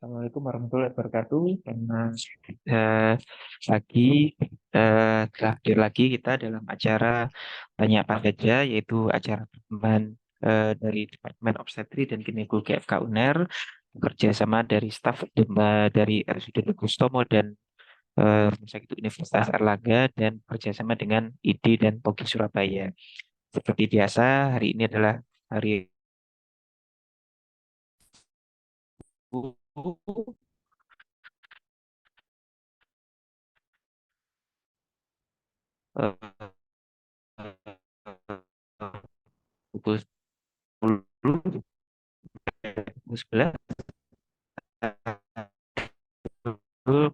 Assalamualaikum warahmatullahi wabarakatuh. Selamat pagi. Telah hadir lagi kita dalam acara Tanya Apa Saja, yaitu acara pertemuan dari Departemen Obstetri dan Ginekologi FK UNER, bekerja sama dari staf dari RSUD Kustomo dan Rumah Sakit Universitas Erlangga dan bekerjasama dengan ID dan POGI Surabaya. Seperti biasa, hari ini adalah hari Rabu, eh, pukul 10 pukul 11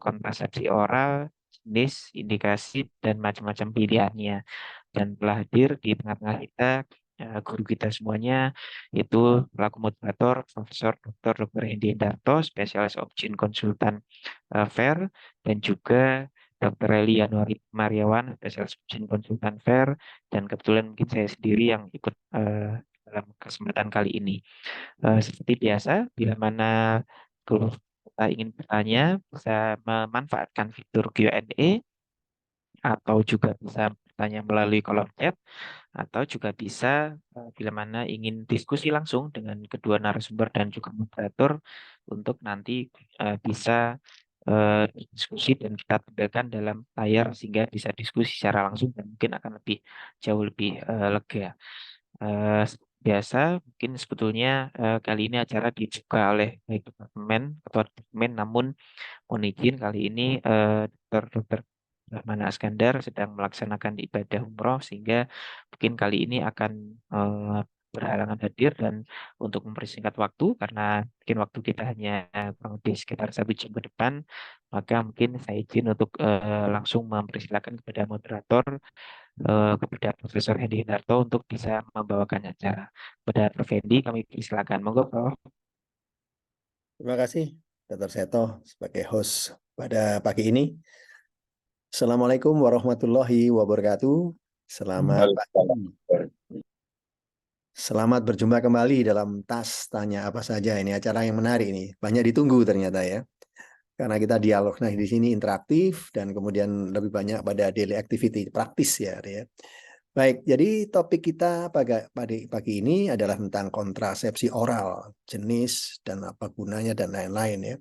kontrasepsi oral, jenis, indikasi, dan macam-macam pilihannya. Dan telah hadir di tengah-tengah kita guru kita semuanya, yaitu pelaku moderator Profesor Dr. Hendi Hendarto, spesialis opjin konsultan FAIR, dan juga Dr. Eli Yanuari Mariawan, spesialis opjin konsultan FAIR, dan kebetulan mungkin saya sendiri yang ikut dalam kesempatan kali ini. Seperti biasa, bila mana guru kita ingin bertanya, bisa memanfaatkan fitur Q&A atau juga bisa bertanya melalui kolom chat atau juga bisa bila mana ingin diskusi langsung dengan kedua narasumber dan juga moderator untuk nanti bisa diskusi dan kita tampilkan dalam layar sehingga bisa diskusi secara langsung dan mungkin akan lebih jauh lebih lega. Biasa mungkin sebetulnya kali ini acara dibuka oleh baik departemen ketua departemen, namun mohon izin kali ini Dr. Rahmana Askandar sedang melaksanakan ibadah umroh sehingga mungkin kali ini akan eh, berhalangan hadir dan untuk mempersingkat waktu karena mungkin waktu kita hanya kurang lebih sekitar 1 jam ke depan, maka mungkin saya izin untuk langsung mempersilakan kepada moderator, kepada Profesor Hendi Hendarto untuk bisa membawakan acara. Kepada Prof. Hendi kami persilakan. Monggo, Prof. Terima kasih, Dr. Seto, sebagai host pada pagi ini. Assalamualaikum warahmatullahi wabarakatuh. Selamat pagi. Selamat berjumpa kembali dalam Tas Tanya Apa Saja. Ini acara yang menarik ini. Banyak ditunggu ternyata ya. Karena kita dialog di sini interaktif dan kemudian lebih banyak pada daily activity, praktis ya. Baik, jadi topik kita pagi ini adalah tentang kontrasepsi oral, jenis dan apa gunanya dan lain-lain ya.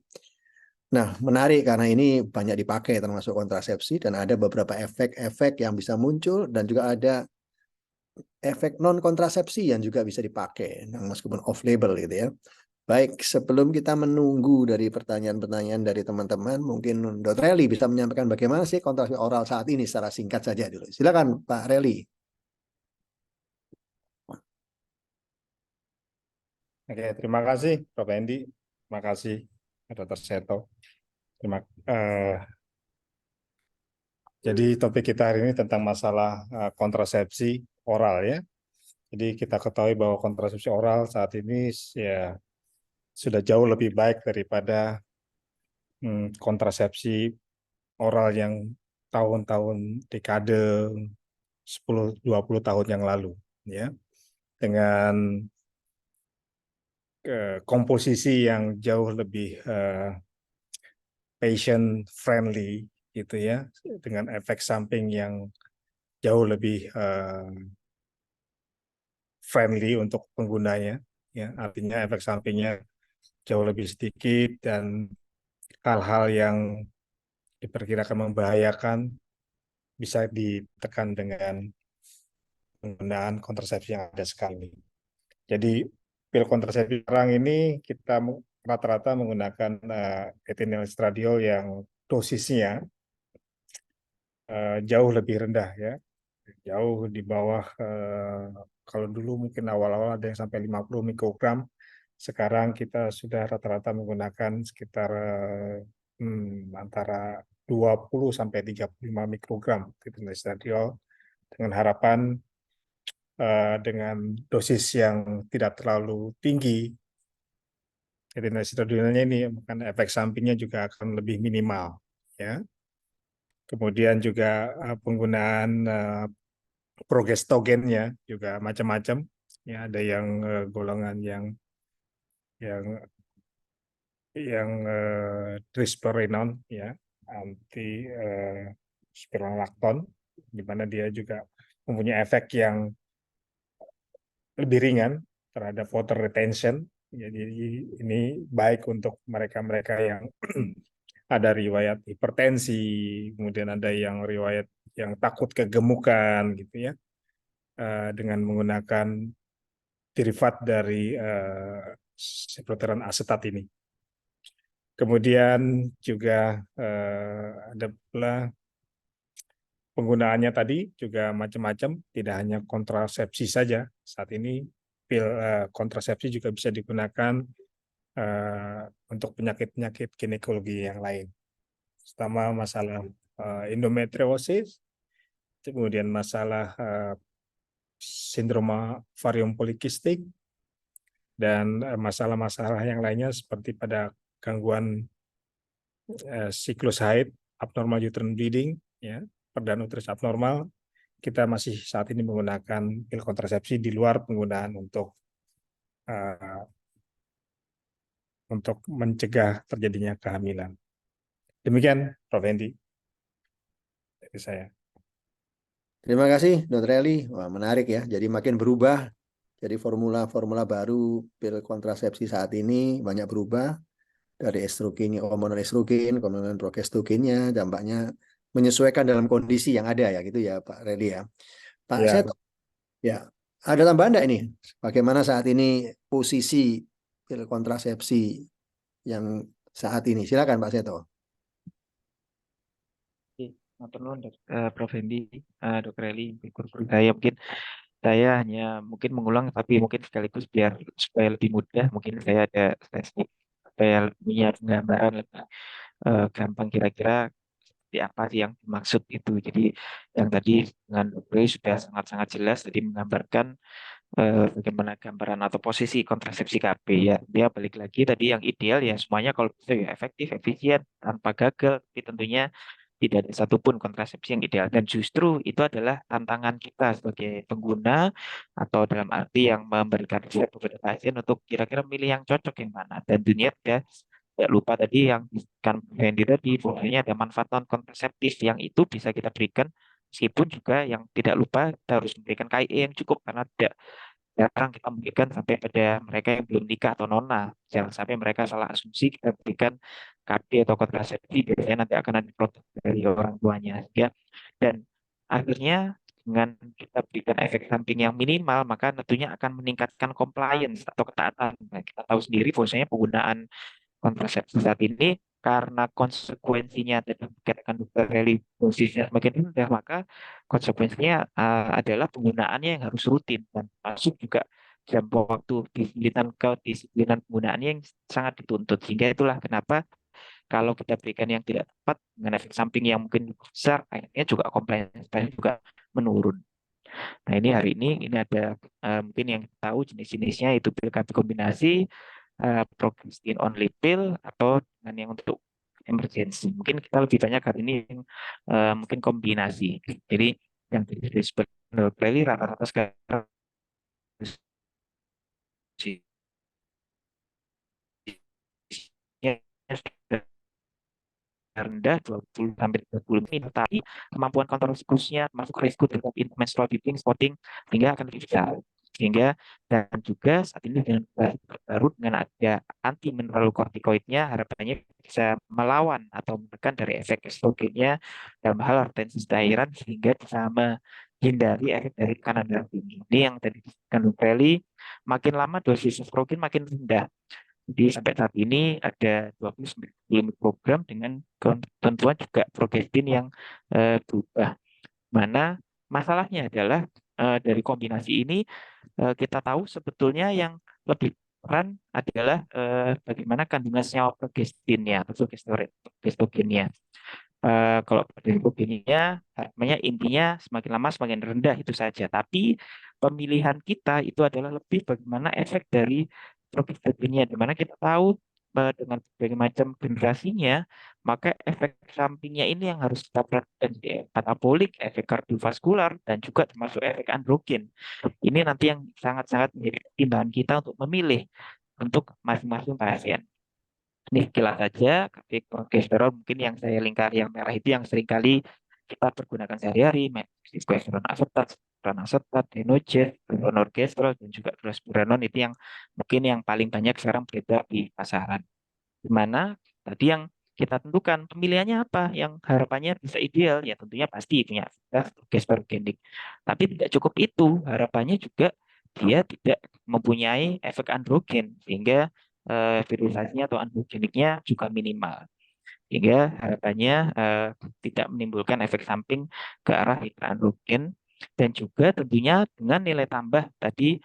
Nah, menarik karena ini banyak dipakai termasuk kontrasepsi dan ada beberapa efek-efek yang bisa muncul dan juga ada efek non kontrasepsi yang juga bisa dipakai, yang meskipun off label gitu ya. Baik, sebelum kita menunggu dari pertanyaan-pertanyaan dari teman-teman, mungkin Dr. Reli bisa menyampaikan bagaimana sih kontrasepsi oral saat ini secara singkat saja dulu. Silakan Pak Reli. Oke, terima kasih Prof. Hendy. Terima kasih Dr. Seto. Jadi topik kita hari ini tentang masalah kontrasepsi oral ya. Jadi kita ketahui bahwa kontrasepsi oral saat ini ya sudah jauh lebih baik daripada kontrasepsi oral yang tahun-tahun dekade 10-20 tahun yang lalu ya. Dengan komposisi yang jauh lebih patient friendly gitu ya, dengan efek samping yang jauh lebih friendly untuk penggunanya ya, artinya efek sampingnya jauh lebih sedikit dan hal-hal yang diperkirakan membahayakan bisa ditekan dengan penggunaan kontrasepsi yang ada sekali. Jadi pil kontrasepsi sekarang ini kita rata-rata menggunakan etenyl estradiol yang dosisnya jauh lebih rendah ya, jauh di bawah kalau dulu mungkin awal-awal ada yang sampai 50 mikrogram, sekarang kita sudah rata-rata menggunakan sekitar antara 20 sampai 35 mikrogram estradiol dengan harapan dengan dosis yang tidak terlalu tinggi estradiolnya ini kan efek sampingnya juga akan lebih minimal ya. Kemudian juga penggunaan progestogennya juga macam-macam ya, ada yang golongan yang yang trisperinon ya, anti spironolakton, di mana dia juga mempunyai efek yang lebih ringan terhadap water retention. Jadi ini baik untuk mereka-mereka yang ada riwayat hipertensi, kemudian ada yang riwayat yang takut kegemukan gitu ya, dengan menggunakan derivat dari seproteran asetat ini. Kemudian juga ada pula penggunaannya tadi juga macam-macam, tidak hanya kontrasepsi saja. Saat ini pil kontrasepsi juga bisa digunakan untuk penyakit-penyakit ginekologi yang lain, terutama masalah endometriosis, kemudian masalah sindroma ovarium polikistik, dan masalah-masalah yang lainnya seperti pada gangguan siklus haid, abnormal uterine bleeding, ya, perdana uterus abnormal. Kita masih saat ini menggunakan pil kontrasepsi di luar penggunaan untuk mencegah terjadinya kehamilan. Demikian, Prof. Hendy, dari saya. Terima kasih, Dr. Eli. Wah, menarik ya. Jadi makin berubah. Jadi formula-formula baru pil kontrasepsi saat ini banyak berubah dari estrogen, hormonal estrogen, hormonal progesterogennya, dampaknya menyesuaikan dalam kondisi yang ada ya, gitu ya, Pak Redi ya. Pak Ya, Seto, ya, ada tambahan enggak ini? Bagaimana saat ini posisi pil kontrasepsi yang saat ini? Silakan Pak Seto. Matur nuwun, Prof. Hendy, Dr. Eli, guru-guru saya mungkin saya hanya mungkin mengulang tapi mungkin sekaligus biar supaya lebih mudah mungkin saya ada slide supaya punya gambaran lebih gampang kira-kira seperti apa sih yang dimaksud itu. Jadi yang tadi dengan Dr. Eli sudah sangat-sangat jelas tadi menggambarkan bagaimana gambaran atau posisi kontrasepsi KB ya. Dia balik lagi tadi yang ideal ya semuanya kalau bisa ya efektif, efisien, tanpa gagal. Tapi tentunya tidak ada satupun kontrasepsi yang ideal. Dan justru itu adalah tantangan kita sebagai pengguna atau dalam arti yang memberikan resep kepada pasien untuk kira-kira milih yang cocok yang mana. Dan dunia tidak lupa tadi yang kan Hendy tadi, bahwasanya ada manfaat non kontraseptif yang itu bisa kita berikan meskipun juga yang tidak lupa kita harus memberikan KIE yang cukup karena tidak jarang kita berikan sampai pada mereka yang belum nikah atau nona. Jangan sampai mereka salah asumsi kita berikan KB atau kontrasepsi, biasanya nanti akan ada protes dari orang tuanya. Ya. Dan akhirnya dengan kita berikan efek samping yang minimal, maka tentunya akan meningkatkan compliance atau ketaatan. Nah, kita tahu sendiri bahwasanya penggunaan kontrasepsi saat ini karena konsekuensinya tadi dikatakan dokter Reli dosisnya semakin rendah, maka konsekuensinya adalah penggunaannya yang harus rutin dan masuk juga jam waktu kedisiplinan penggunaannya yang sangat dituntut. Sehingga itulah kenapa kalau kita berikan yang tidak tepat dengan efek samping yang mungkin besar, akhirnya juga compliance juga menurun. Nah ini hari ini ada mungkin yang kita tahu jenis-jenisnya itu pil KB kombinasi, progestin only pill atau dengan yang untuk emergency. Mungkin kita lebih banyak hari ini yang mungkin kombinasi. Jadi yang disebut Play rata-rata sekarang sudah rendah 20 sampai 30 menit, tapi kemampuan kontrol siklusnya masuk risiko terhadap menstrual bleeding, spotting sehingga akan lebih besar. Sehingga dan juga saat ini dengan baru dengan ada anti mineral kortikoidnya harapannya bisa melawan atau menekan dari efek estrogennya dalam hal retensi cairan sehingga bisa menghindari efek dari tekanan darah tinggi. Ini yang tadi disebutkan Feli, makin lama dosis estrogen makin rendah. Jadi sampai saat ini ada 20 mikrogram dengan ketentuan juga progestin yang berubah. Mana masalahnya adalah dari kombinasi ini kita tahu sebetulnya yang lebih peran adalah bagaimana kandungan senyawa progestinnya atau progestogennya. Kalau dari proteinnya, namanya intinya semakin lama semakin rendah itu saja. Tapi pemilihan kita itu adalah lebih bagaimana efek dari progestogennya, di mana kita tahu dengan berbagai macam generasinya, maka efek sampingnya ini yang harus kita perhatikan, efek katabolik, efek kardiovaskular, dan juga termasuk efek androgen. Ini nanti yang sangat-sangat menjadi pertimbangan kita untuk memilih untuk masing-masing pasien. Ini sekilas saja, kolesterol mungkin yang saya lingkari yang merah itu yang seringkali kita pergunakan sehari-hari, methyl asetat, asetat, enojet, levonorgestrel, dan juga drospirenol itu yang mungkin yang paling banyak sekarang beredar di pasaran. Di mana tadi yang kita tentukan pemilihannya apa, yang harapannya bisa ideal, ya tentunya pasti punya aktivitas gesterogenik. Tapi tidak cukup itu, harapannya juga dia tidak mempunyai efek androgen, sehingga virilisasinya atau androgeniknya juga minimal. Sehingga harapannya tidak menimbulkan efek samping ke arah hiperandrogen dan juga tentunya dengan nilai tambah tadi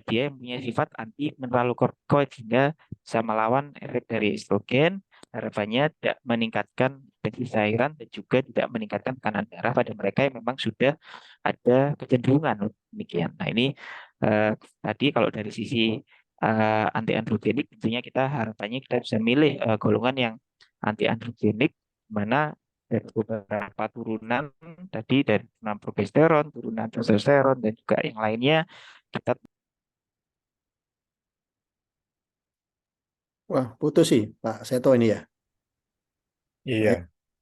dia mempunyai sifat anti mineralokortikoid sehingga bisa melawan efek dari estrogen, harapannya tidak meningkatkan tensi cairan dan juga tidak meningkatkan tekanan darah pada mereka yang memang sudah ada kecenderungan demikian. Nah ini tadi kalau dari sisi anti androgenik tentunya kita harapannya kita bisa milih golongan yang anti androgenik mana dari beberapa turunan tadi dari turunan progesteron, turunan testosteron dan juga yang lainnya kita. Wah, putus sih Pak Seto ini ya. Baik, Iya,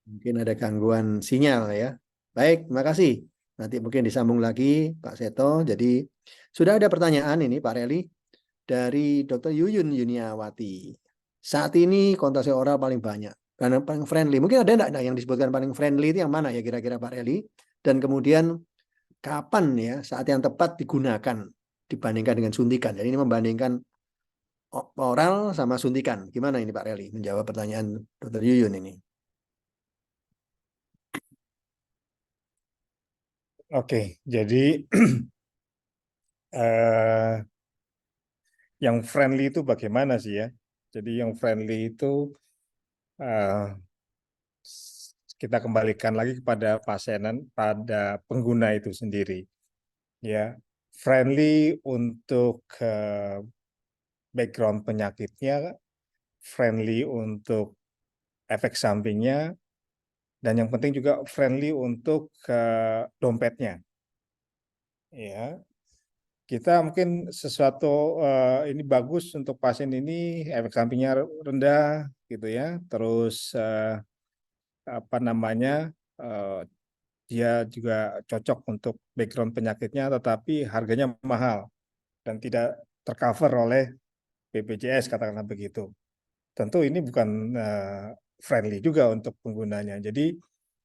mungkin ada gangguan sinyal ya. Baik, terima kasih. Nanti mungkin disambung lagi Pak Seto. Jadi sudah ada pertanyaan ini Pak Reli dari Dr. Yuyun Yuniawati. Saat ini kontrasepsi oral paling banyak karena paling friendly. Mungkin ada enggak yang disebutkan paling friendly itu yang mana ya kira-kira Pak Reli? Dan kemudian kapan ya saat yang tepat digunakan dibandingkan dengan suntikan. Jadi ini membandingkan oral sama suntikan. Gimana ini Pak Reli menjawab pertanyaan Dr. Yuyun ini? oke. Jadi eh, yang friendly itu bagaimana sih ya? Jadi yang friendly itu eh, kita kembalikan lagi kepada pasien, pada pengguna itu sendiri. Ya, friendly untuk background penyakitnya, friendly untuk efek sampingnya, dan yang penting juga friendly untuk dompetnya. Ya, kita mungkin sesuatu ini bagus untuk pasien ini, efek sampingnya rendah, gitu ya. Terus apa namanya, dia juga cocok untuk background penyakitnya, tetapi harganya mahal dan tidak tercover oleh BPJS, katakanlah begitu. Tentu ini bukan friendly juga untuk penggunanya. Jadi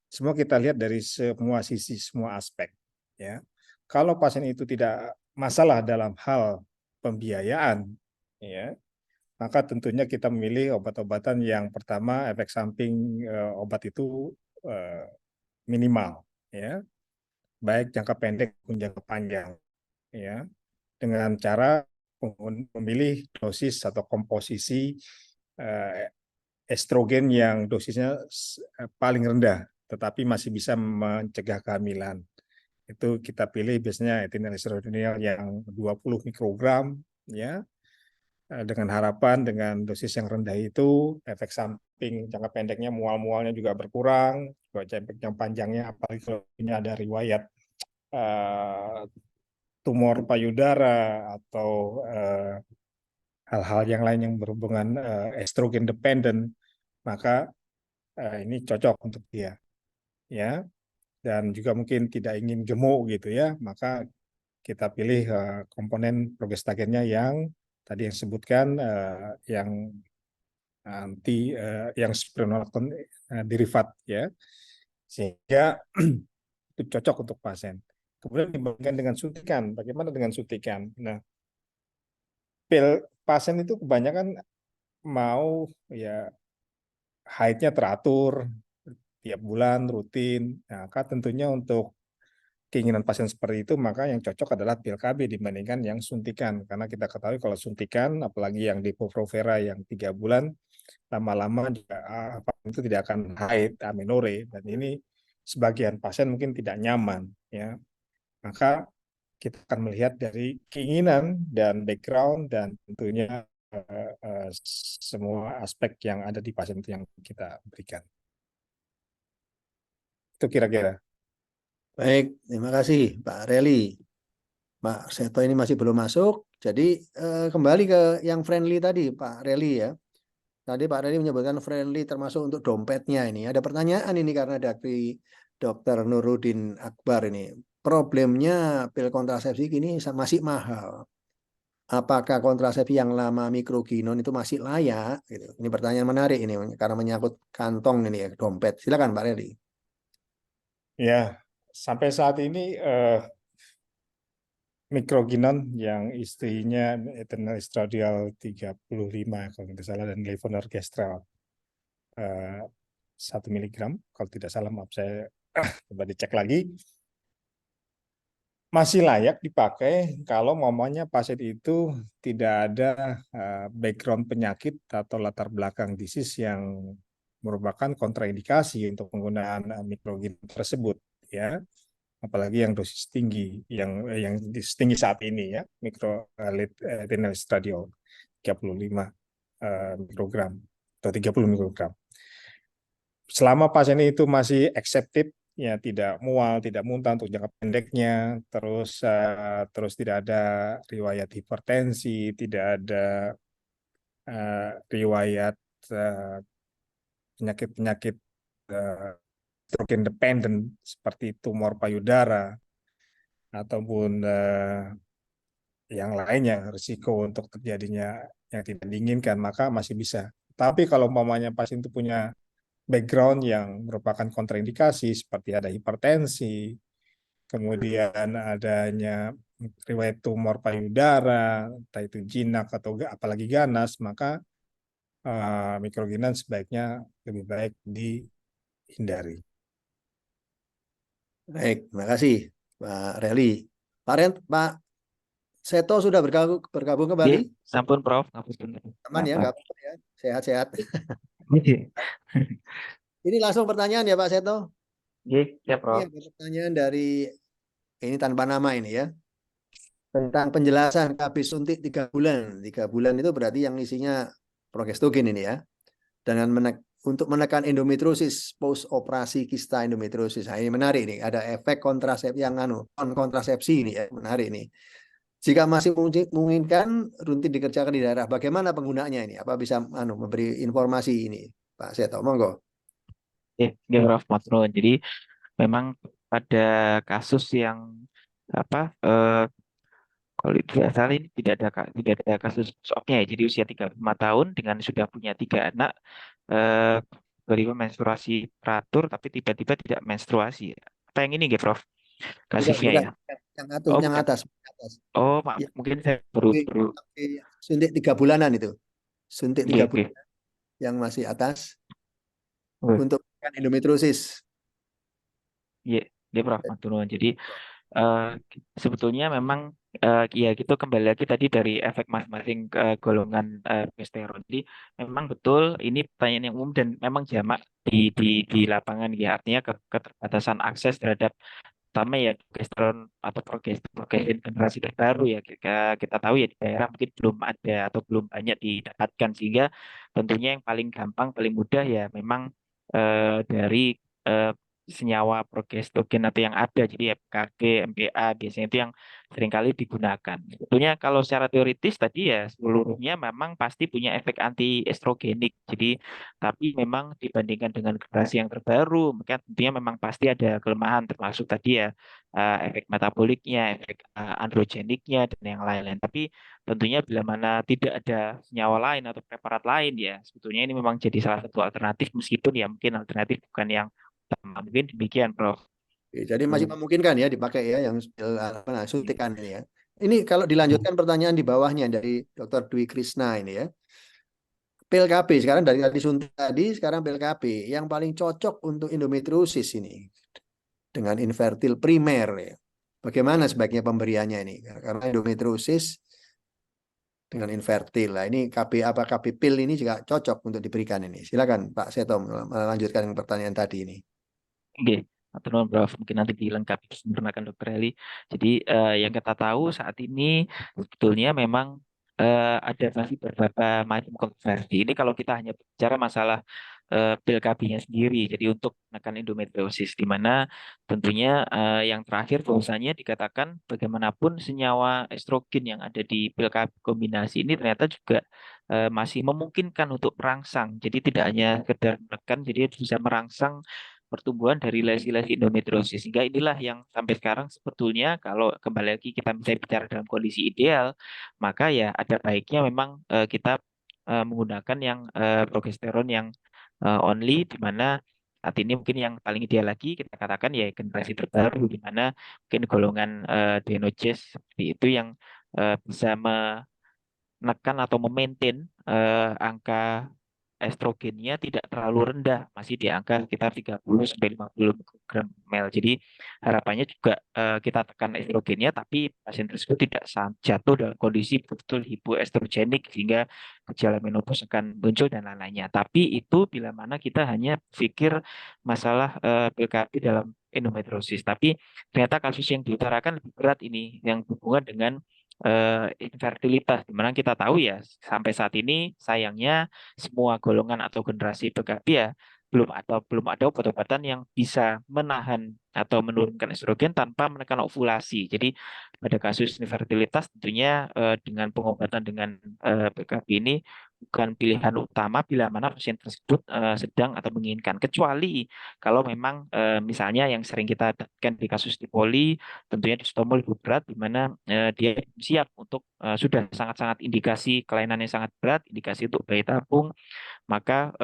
semua kita lihat dari semua sisi, semua aspek. Ya, kalau pasien itu tidak masalah dalam hal pembiayaan, ya, maka tentunya kita memilih obat-obatan yang pertama efek samping obat itu minimal, ya, baik jangka pendek maupun jangka panjang, ya, dengan cara memilih dosis atau komposisi estrogen yang dosisnya paling rendah, tetapi masih bisa mencegah kehamilan. Itu kita pilih biasanya etinylestradionil yang 20 mikrogram, ya, dengan harapan dengan dosis yang rendah itu efek samping jangka pendeknya mual-mualnya juga berkurang, jangka panjangnya apalagi kalau ini ada riwayat tumor payudara atau hal-hal yang lain yang berhubungan estrogen dependent, maka ini cocok untuk dia, ya. Dan juga mungkin tidak ingin gemuk gitu ya, maka kita pilih komponen progestagennya yang tadi yang sebutkan yang yang spironolakton derivat, ya, sehingga itu cocok untuk pasien. Kemudian dibandingkan dengan suntikan, bagaimana dengan suntikan? Nah, pil pasien itu kebanyakan mau ya haidnya teratur tiap bulan rutin. Nah, maka tentunya untuk keinginan pasien seperti itu, maka yang cocok adalah pil KB dibandingkan yang suntikan. Karena kita ketahui kalau suntikan, apalagi yang Depo-Provera yang 3 bulan, lama-lama juga itu tidak akan haid, amenore, dan ini sebagian pasien mungkin tidak nyaman, ya. Maka kita akan melihat dari keinginan dan background dan tentunya semua aspek yang ada di pasien itu yang kita berikan. Itu kira-kira. Baik, terima kasih Pak Reli. Pak Seto ini masih belum masuk, jadi kembali ke yang friendly tadi Pak Reli ya. Tadi Pak Reni menyebutkan friendly termasuk untuk dompetnya ini. Ada pertanyaan ini karena dari Dr. Nurudin Akbar ini. Problemnya pil kontrasepsi ini masih mahal. Apakah kontrasepsi yang lama mikroginon itu masih layak? Gitu. Ini pertanyaan menarik ini karena menyangkut kantong ini ya, dompet. Silakan Pak Reni. Ya, sampai saat ini mikroginon yang istrinya ethinyl estradiol 35 kalau tidak salah dan levonorgestrel 1 miligram kalau tidak salah, maaf saya coba dicek lagi, masih layak dipakai kalau mamanya pasien itu tidak ada background penyakit atau latar belakang disease yang merupakan kontraindikasi untuk penggunaan mikroginon tersebut, ya. Apalagi yang dosis tinggi, yang tinggi saat ini ya, ethinyl estradiol 35 mikrogram atau 30 mikrogram. Selama pasien itu masih accepted, ya tidak mual, tidak muntah untuk jangka pendeknya, terus tidak ada riwayat hipertensi, tidak ada riwayat penyakit-penyakit stroke independent seperti tumor payudara ataupun yang lainnya, risiko untuk terjadinya yang tidak diinginkan, maka masih bisa. Tapi kalau umpamanya pasien itu punya background yang merupakan kontraindikasi seperti ada hipertensi, kemudian adanya riwayat tumor payudara, entah itu jinak atau apalagi ganas, maka mikroginon sebaiknya lebih baik dihindari. Baik, terima kasih Pak Reli. Pak Seto sudah bergabung kembali? Sampun Prof. Ngapunten. Aman ya, nggak apa-apa ya. Sehat-sehat. Nggih. Ini langsung pertanyaan ya Pak Seto. Nggih, ya Ini Prof. ada pertanyaan dari ini tanpa nama ini ya. Tentang penjelasan KB suntik 3 bulan. 3 bulan itu berarti yang isinya progesterogen ini ya. Dengan untuk menekan endometriosis post operasi kista endometriosis. Nah, ini menarik nih. Ada efek kontrasepsi yang kontrasepsi ini ya. Menarik nih. Jika masih memungkinkan rutin dikerjakan di daerah, bagaimana penggunaannya ini? Apa bisa memberi informasi ini, Pak Seto? Monggo. Nggih Prof. Matur. Jadi memang pada kasus yang apa kalau tidak salah ini tidak ada kasus shocknya ya. Jadi usia 35 tahun dengan sudah punya 3 anak eh beri menstruasi teratur tapi tiba-tiba tidak menstruasi. Apa yang ini nggih Prof? Kasusnya Bukan. ya. Yang Oh yang bukan. atas. Oh Pak, Ya, mungkin saya baru suntik 3 bulanan itu. Suntik 3 nggih nggih. bulan yang masih atas Oh, untuk endometriosis. iya, dia Prof. Matur nuwun. Jadi eh, sebetulnya memang ya gitu kembali lagi tadi dari efek masing-masing golongan progesteron. Jadi memang betul ini pertanyaan yang umum dan memang jamak di lapangan ya, artinya keterbatasan akses terhadap pertama ya progesteron atau progestin generasi terbaru ya, kita tahu ya di daerah mungkin belum ada atau belum banyak didapatkan, sehingga tentunya yang paling gampang paling mudah ya memang dari eh, senyawa progesterogen atau yang ada, jadi FKG, MPA biasanya itu yang seringkali digunakan. Sebetulnya kalau secara teoritis tadi ya seluruhnya memang pasti punya efek anti estrogenik. Jadi tapi memang dibandingkan dengan generasi yang terbaru, maka tentunya memang pasti ada kelemahan termasuk tadi ya efek metaboliknya, efek androgeniknya dan yang lain-lain. Tapi tentunya bila mana tidak ada senyawa lain atau preparat lain ya, sebetulnya ini memang jadi salah satu alternatif meskipun ya mungkin alternatif bukan yang utama. Mungkin demikian, Prof. Oke, jadi masih memungkinkan ya dipakai ya yang suntikan ini ya. Ini kalau dilanjutkan pertanyaan di bawahnya dari Dr. Dwi Krishna ini ya. Pil KB sekarang dari tadi suntik tadi sekarang pil KB yang paling cocok untuk endometriosis ini dengan infertil primer ya. Bagaimana sebaiknya pemberiannya ini? Karena endometriosis dengan infertil. Nah, ini KB apa KB pil ini juga cocok untuk diberikan ini. Silakan Pak Seto melanjutkan pertanyaan tadi ini. Oke, atau non, Prof. Mungkin nanti dilengkapi disempurnakan Dokter Eli. Jadi yang kita tahu saat ini sebetulnya memang ada masih beberapa macam kontroversi. Ini kalau kita hanya bicara masalah pil KB-nya sendiri. Jadi untuk menekan endometriosis, di mana tentunya yang terakhir bahwasanya dikatakan bagaimanapun senyawa estrogen yang ada di pil KB kombinasi ini ternyata juga masih memungkinkan untuk merangsang. Jadi tidak hanya sekedar menekan, jadi bisa merangsang pertumbuhan dari lesi-lesi endometriosis. Sehingga inilah yang sampai sekarang sebetulnya kalau kembali lagi kita bisa bicara dalam kondisi ideal, maka ya ada baiknya memang kita menggunakan yang progesteron yang only, di mana saat ini mungkin yang paling ideal lagi kita katakan ya generasi terbaru, di mana mungkin golongan Denoges seperti itu yang bisa menekan atau memaintain angka estrogennya tidak terlalu rendah, masih di angka sekitar 30 sampai 50 mikrogram per ml. Jadi harapannya juga kita tekan estrogennya, tapi pasien tersebut tidak jatuh dalam kondisi betul-betul hipoestrogenik sehingga gejala menopause akan muncul dan lain-lainnya. Tapi itu bila mana kita hanya pikir masalah PKB dalam endometriosis. Tapi ternyata kasus yang diutarakan lebih berat ini yang berhubungan dengan infertilitas. Dimana kita tahu ya sampai saat ini sayangnya semua golongan atau generasi PKB ya belum ada obat-obatan yang bisa menahan atau menurunkan estrogen tanpa menekan ovulasi. Jadi pada kasus infertilitas tentunya dengan pengobatan dengan PKB ini bukan pilihan utama bila mana pasien tersebut sedang atau menginginkan. Kecuali kalau memang misalnya yang sering kita dapatkan di kasus di poli, tentunya di stomol lebih berat, di mana dia siap untuk sudah sangat-sangat indikasi kelainannya sangat berat, indikasi untuk bayi tabung, maka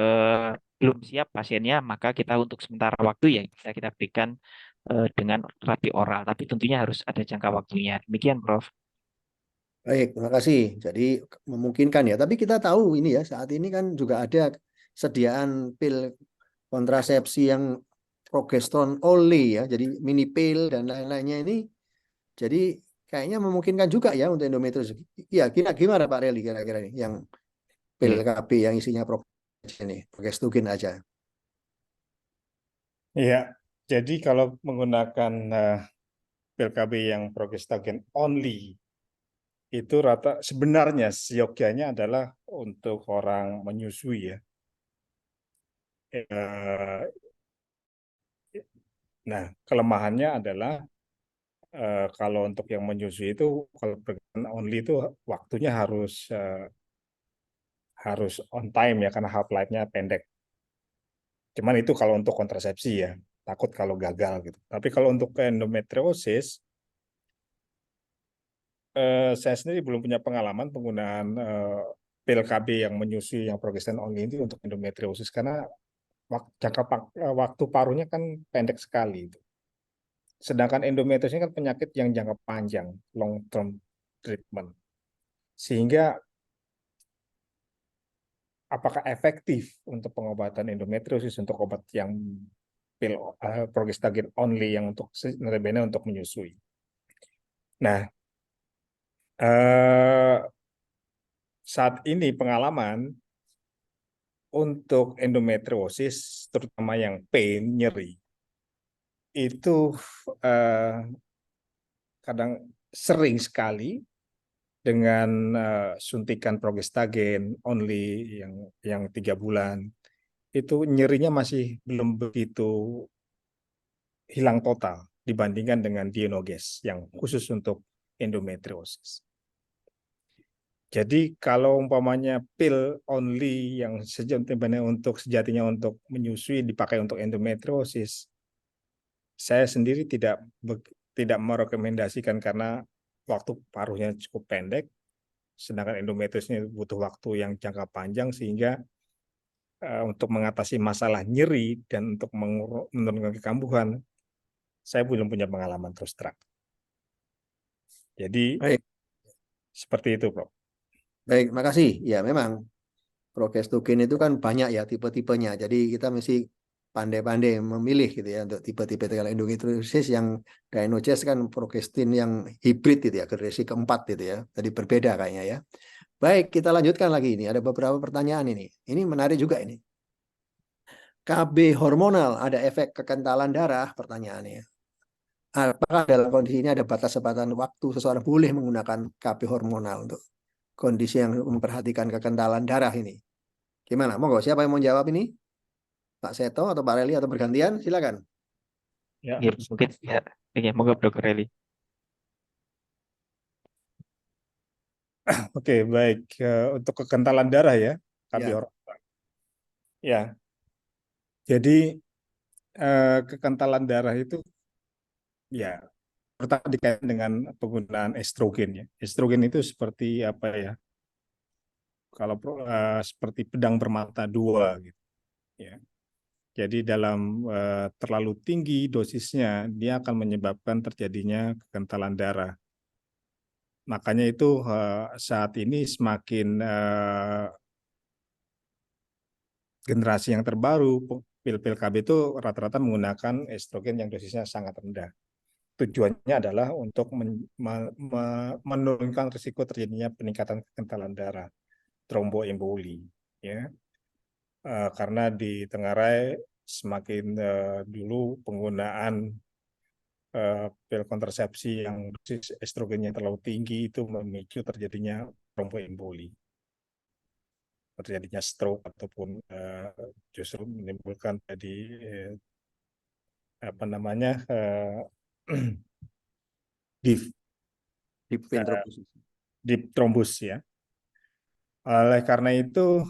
belum siap pasiennya, maka kita untuk sementara waktu ya bisa kita berikan dengan terapi oral, tapi tentunya harus ada jangka waktunya. Demikian, Prof. Baik, terima kasih. Jadi memungkinkan ya. Tapi kita tahu ini ya, saat ini kan juga ada sediaan pil kontrasepsi yang progesteron only ya. Jadi mini pil dan lain-lainnya ini. Jadi kayaknya memungkinkan juga ya untuk endometriosis. Iya, gimana Pak Reli kira-kira nih yang pil Iya. KB yang isinya progesteron aja. Iya, jadi kalau menggunakan pil KB yang progestagen only itu sebenarnya seyogyanya adalah untuk orang menyusui ya. Eh, Nah, kelemahannya adalah kalau untuk yang menyusui itu kalau progestagen only itu waktunya harus on time ya karena half life-nya pendek. Cuman itu kalau untuk kontrasepsi ya, takut kalau gagal gitu. Tapi kalau untuk endometriosis, saya sendiri belum punya pengalaman penggunaan pil KB yang menyusui yang progesteron only ini untuk endometriosis karena waktu paruhnya kan pendek sekali. Sedangkan endometriosis ini kan penyakit yang jangka panjang, long term treatment. Sehingga apakah efektif untuk pengobatan endometriosis untuk obat yang pil progestagen only yang notabene untuk menyusui. Nah, saat ini pengalaman untuk endometriosis, terutama yang pain, nyeri, itu kadang sering sekali dengan suntikan progestagen only yang 3 bulan, itu nyerinya masih belum begitu hilang total dibandingkan dengan Dienogez yang khusus untuk endometriosis. Jadi kalau umpamanya pil only yang sejatinya untuk menyusui dipakai untuk endometriosis, saya sendiri tidak merekomendasikan karena waktu paruhnya cukup pendek, sedangkan endometriosis ini butuh waktu yang jangka panjang sehingga untuk mengatasi masalah nyeri dan untuk menurunkan kekambuhan, saya belum punya pengalaman terus terang. Jadi Baik, seperti itu, Prof. baik, makasih. Ya, memang progesteron itu kan banyak ya tipe-tipenya. Jadi kita mesti pandai-pandai memilih gitu ya untuk tipe-tipe. Kalau endometriosis yang Dienogez kan progesteron yang hibrid gitu ya, generasi keempat gitu ya. Jadi berbeda kayaknya ya. Baik, kita lanjutkan lagi ini. Ada beberapa pertanyaan ini. Ini menarik juga ini. KB hormonal ada efek kekentalan darah? Pertanyaannya. Apakah dalam kondisi ini ada batas-batasan waktu seseorang boleh menggunakan KB hormonal untuk kondisi yang memperhatikan kekentalan darah ini? Gimana? Monggo, siapa yang mau jawab ini? Pak Seto atau Pak Reli atau bergantian, silakan. Ya, Ya, mungkin ya, ya monggo Dr. Eli. oke, baik. Untuk kekentalan darah ya, KB Ya, oral. Ya, jadi kekentalan darah itu ya pertama dikaitkan dengan penggunaan estrogen ya. Estrogen itu seperti apa ya? Kalau seperti pedang bermata dua gitu ya. Jadi dalam terlalu tinggi dosisnya dia akan menyebabkan terjadinya kekentalan darah. Makanya itu saat ini semakin generasi yang terbaru pil-pil KB itu rata-rata menggunakan estrogen yang dosisnya sangat rendah. Tujuannya adalah untuk menurunkan risiko terjadinya peningkatan kekentalan darah, tromboemboli, ya. Karena ditengarai semakin dulu penggunaan pil kontrasepsi yang dosis estrogennya terlalu tinggi itu memicu terjadinya tromboemboli, terjadinya stroke ataupun justru menimbulkan tadi apa namanya div di ventroposis. deep thrombus ya. Oleh karena itu,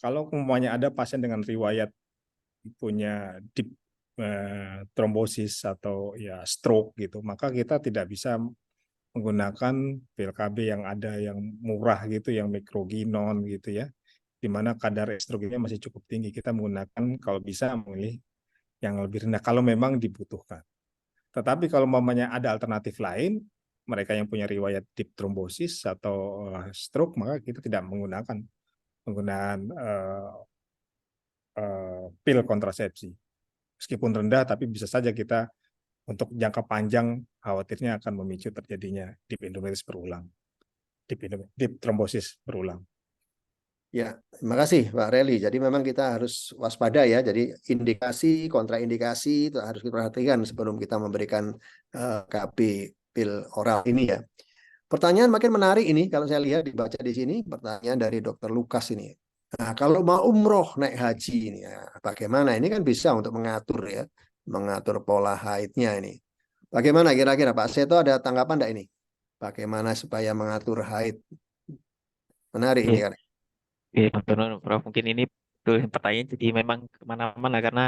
kalau umpamanya ada pasien dengan riwayat punya deep trombosis atau ya stroke gitu, maka kita tidak bisa menggunakan pil KB yang ada yang murah gitu, yang mikroginon gitu ya, di mana kadar estrogennya masih cukup tinggi. Kita menggunakan kalau bisa memilih yang lebih rendah kalau memang dibutuhkan. Tetapi kalau umpamanya ada alternatif lain, mereka yang punya riwayat deep thrombosis atau stroke, maka kita tidak menggunakan penggunaan pil kontrasepsi. Meskipun rendah, tapi bisa saja kita untuk jangka panjang khawatirnya akan memicu terjadinya deep endometriosis berulang, deep thrombosis berulang. Ya, terima kasih Pak Reli. Jadi memang kita harus waspada ya. Jadi indikasi, kontraindikasi itu harus diperhatikan sebelum kita memberikan KB pil oral ini ya. Pertanyaan makin menarik ini kalau saya lihat dibaca di sini, pertanyaan dari Dr. Lukas ini. Nah, kalau mau umroh naik haji ini ya, bagaimana? Ini kan bisa untuk mengatur ya, mengatur pola haidnya ini. Bagaimana kira-kira Pak Seto ada tanggapan enggak ini? Bagaimana supaya mengatur haid? Menarik ini Ya, kan. ya, benar, Prof. Mungkin ini tuh pertanyaan jadi memang kemana-mana karena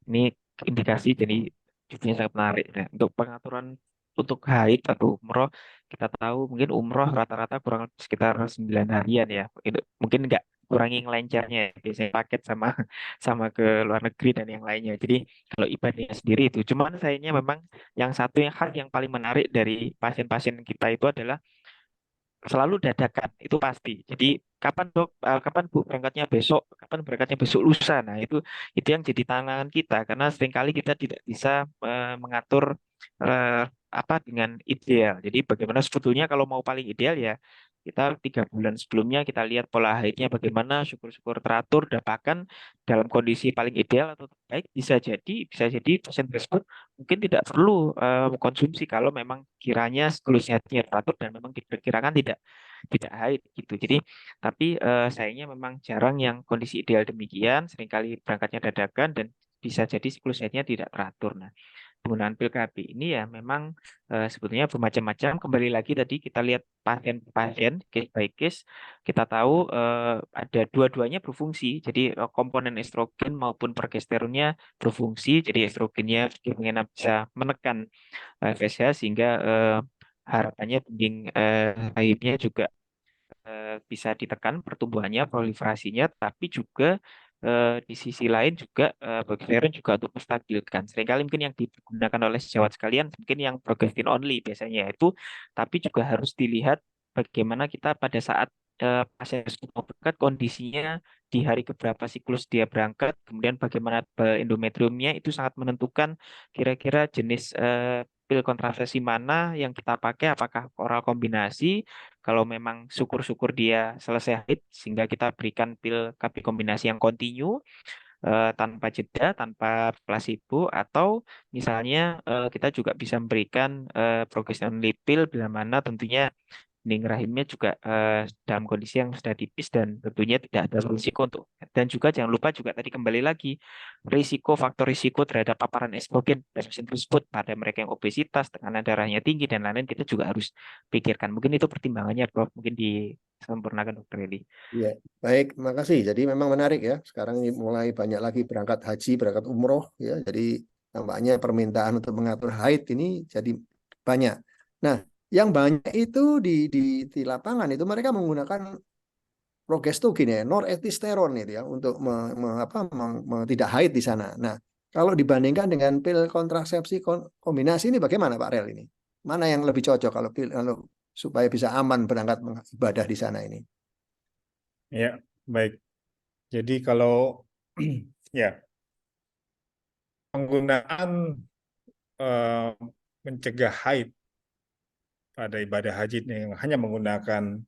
ini indikasi jadi jadinya sangat menarik. Nah, untuk pengaturan untuk haid atau umroh, kita tahu mungkin umroh rata-rata kurang lebih sekitar 9 harian ya. Itu mungkin nggak kurangi ngelencarnya ya. Biasanya paket sama sama ke luar negeri dan yang lainnya. Jadi kalau ibadahnya sendiri itu, cuman sayangnya memang yang satu yang hal yang paling menarik dari pasien-pasien kita itu adalah selalu dadakan itu pasti. Jadi kapan dok, kapan bu berangkatnya besok, kapan berangkatnya besok lusa. Nah itu yang jadi tantangan kita karena seringkali kita tidak bisa mengatur eh, apa dengan ideal. Jadi bagaimana sebetulnya kalau mau paling ideal ya kita 3 bulan sebelumnya kita lihat pola haidnya bagaimana, syukur-syukur teratur, dan bahkan dalam kondisi paling ideal atau terbaik bisa jadi pasien tersebut mungkin tidak perlu mengkonsumsi kalau memang kiranya siklus haidnya teratur dan memang diperkirakan tidak haid gitu. Jadi tapi sayangnya memang jarang yang kondisi ideal demikian, seringkali berangkatnya dadakan dan bisa jadi siklus haidnya tidak teratur. Nah, penggunaan pil KB ini ya memang sebetulnya bermacam-macam. Kembali lagi tadi kita lihat pasien-pasien case by case, kita tahu ada dua-duanya berfungsi. Jadi komponen estrogen maupun progesteronnya berfungsi. Jadi estrogennya bagaimana bisa menekan FSH sehingga harapannya dinding rahimnya juga bisa ditekan pertumbuhannya, proliferasinya, tapi juga di sisi lain juga progesteron juga untuk menstabilkan. Seringkali mungkin yang digunakan oleh sejawat sekalian mungkin yang progestin only biasanya itu, tapi juga harus dilihat bagaimana kita pada saat pasien tersebut mau berangkat kondisinya di hari keberapa siklus dia berangkat, kemudian bagaimana endometriumnya itu sangat menentukan kira-kira jenis pil kontrasepsi mana yang kita pakai, apakah oral kombinasi kalau memang syukur-syukur dia selesai haid sehingga kita berikan pil KB kombinasi yang kontinu tanpa jeda, tanpa placebo atau misalnya kita juga bisa memberikan progesterone pill bila mana tentunya dinding rahimnya juga dalam kondisi yang sudah tipis dan tentunya tidak ada risiko untuk, dan juga jangan lupa juga tadi kembali lagi faktor risiko terhadap paparan estrogen tersebut pada mereka yang obesitas, tekanan darahnya tinggi dan lain-lain, kita juga harus pikirkan. Mungkin itu pertimbangannya, Prof. Mungkin disempurnakan, Dokter Eli. Iya, baik, makasih. Jadi memang menarik ya. Sekarang ini mulai banyak lagi berangkat haji, berangkat umroh ya. Jadi nampaknya permintaan untuk mengatur haid ini jadi banyak. Nah, yang banyak itu di lapangan itu mereka menggunakan progestogen ya, norepinephrine itu ya untuk tidak haid di sana. Nah, kalau dibandingkan dengan pil kontrasepsi kombinasi ini bagaimana Pak Rel ini? Mana yang lebih cocok kalau supaya bisa aman berangkat ibadah di sana ini? Ya, baik. Jadi kalau ya penggunaan eh, mencegah haid pada ibadah haji yang hanya menggunakan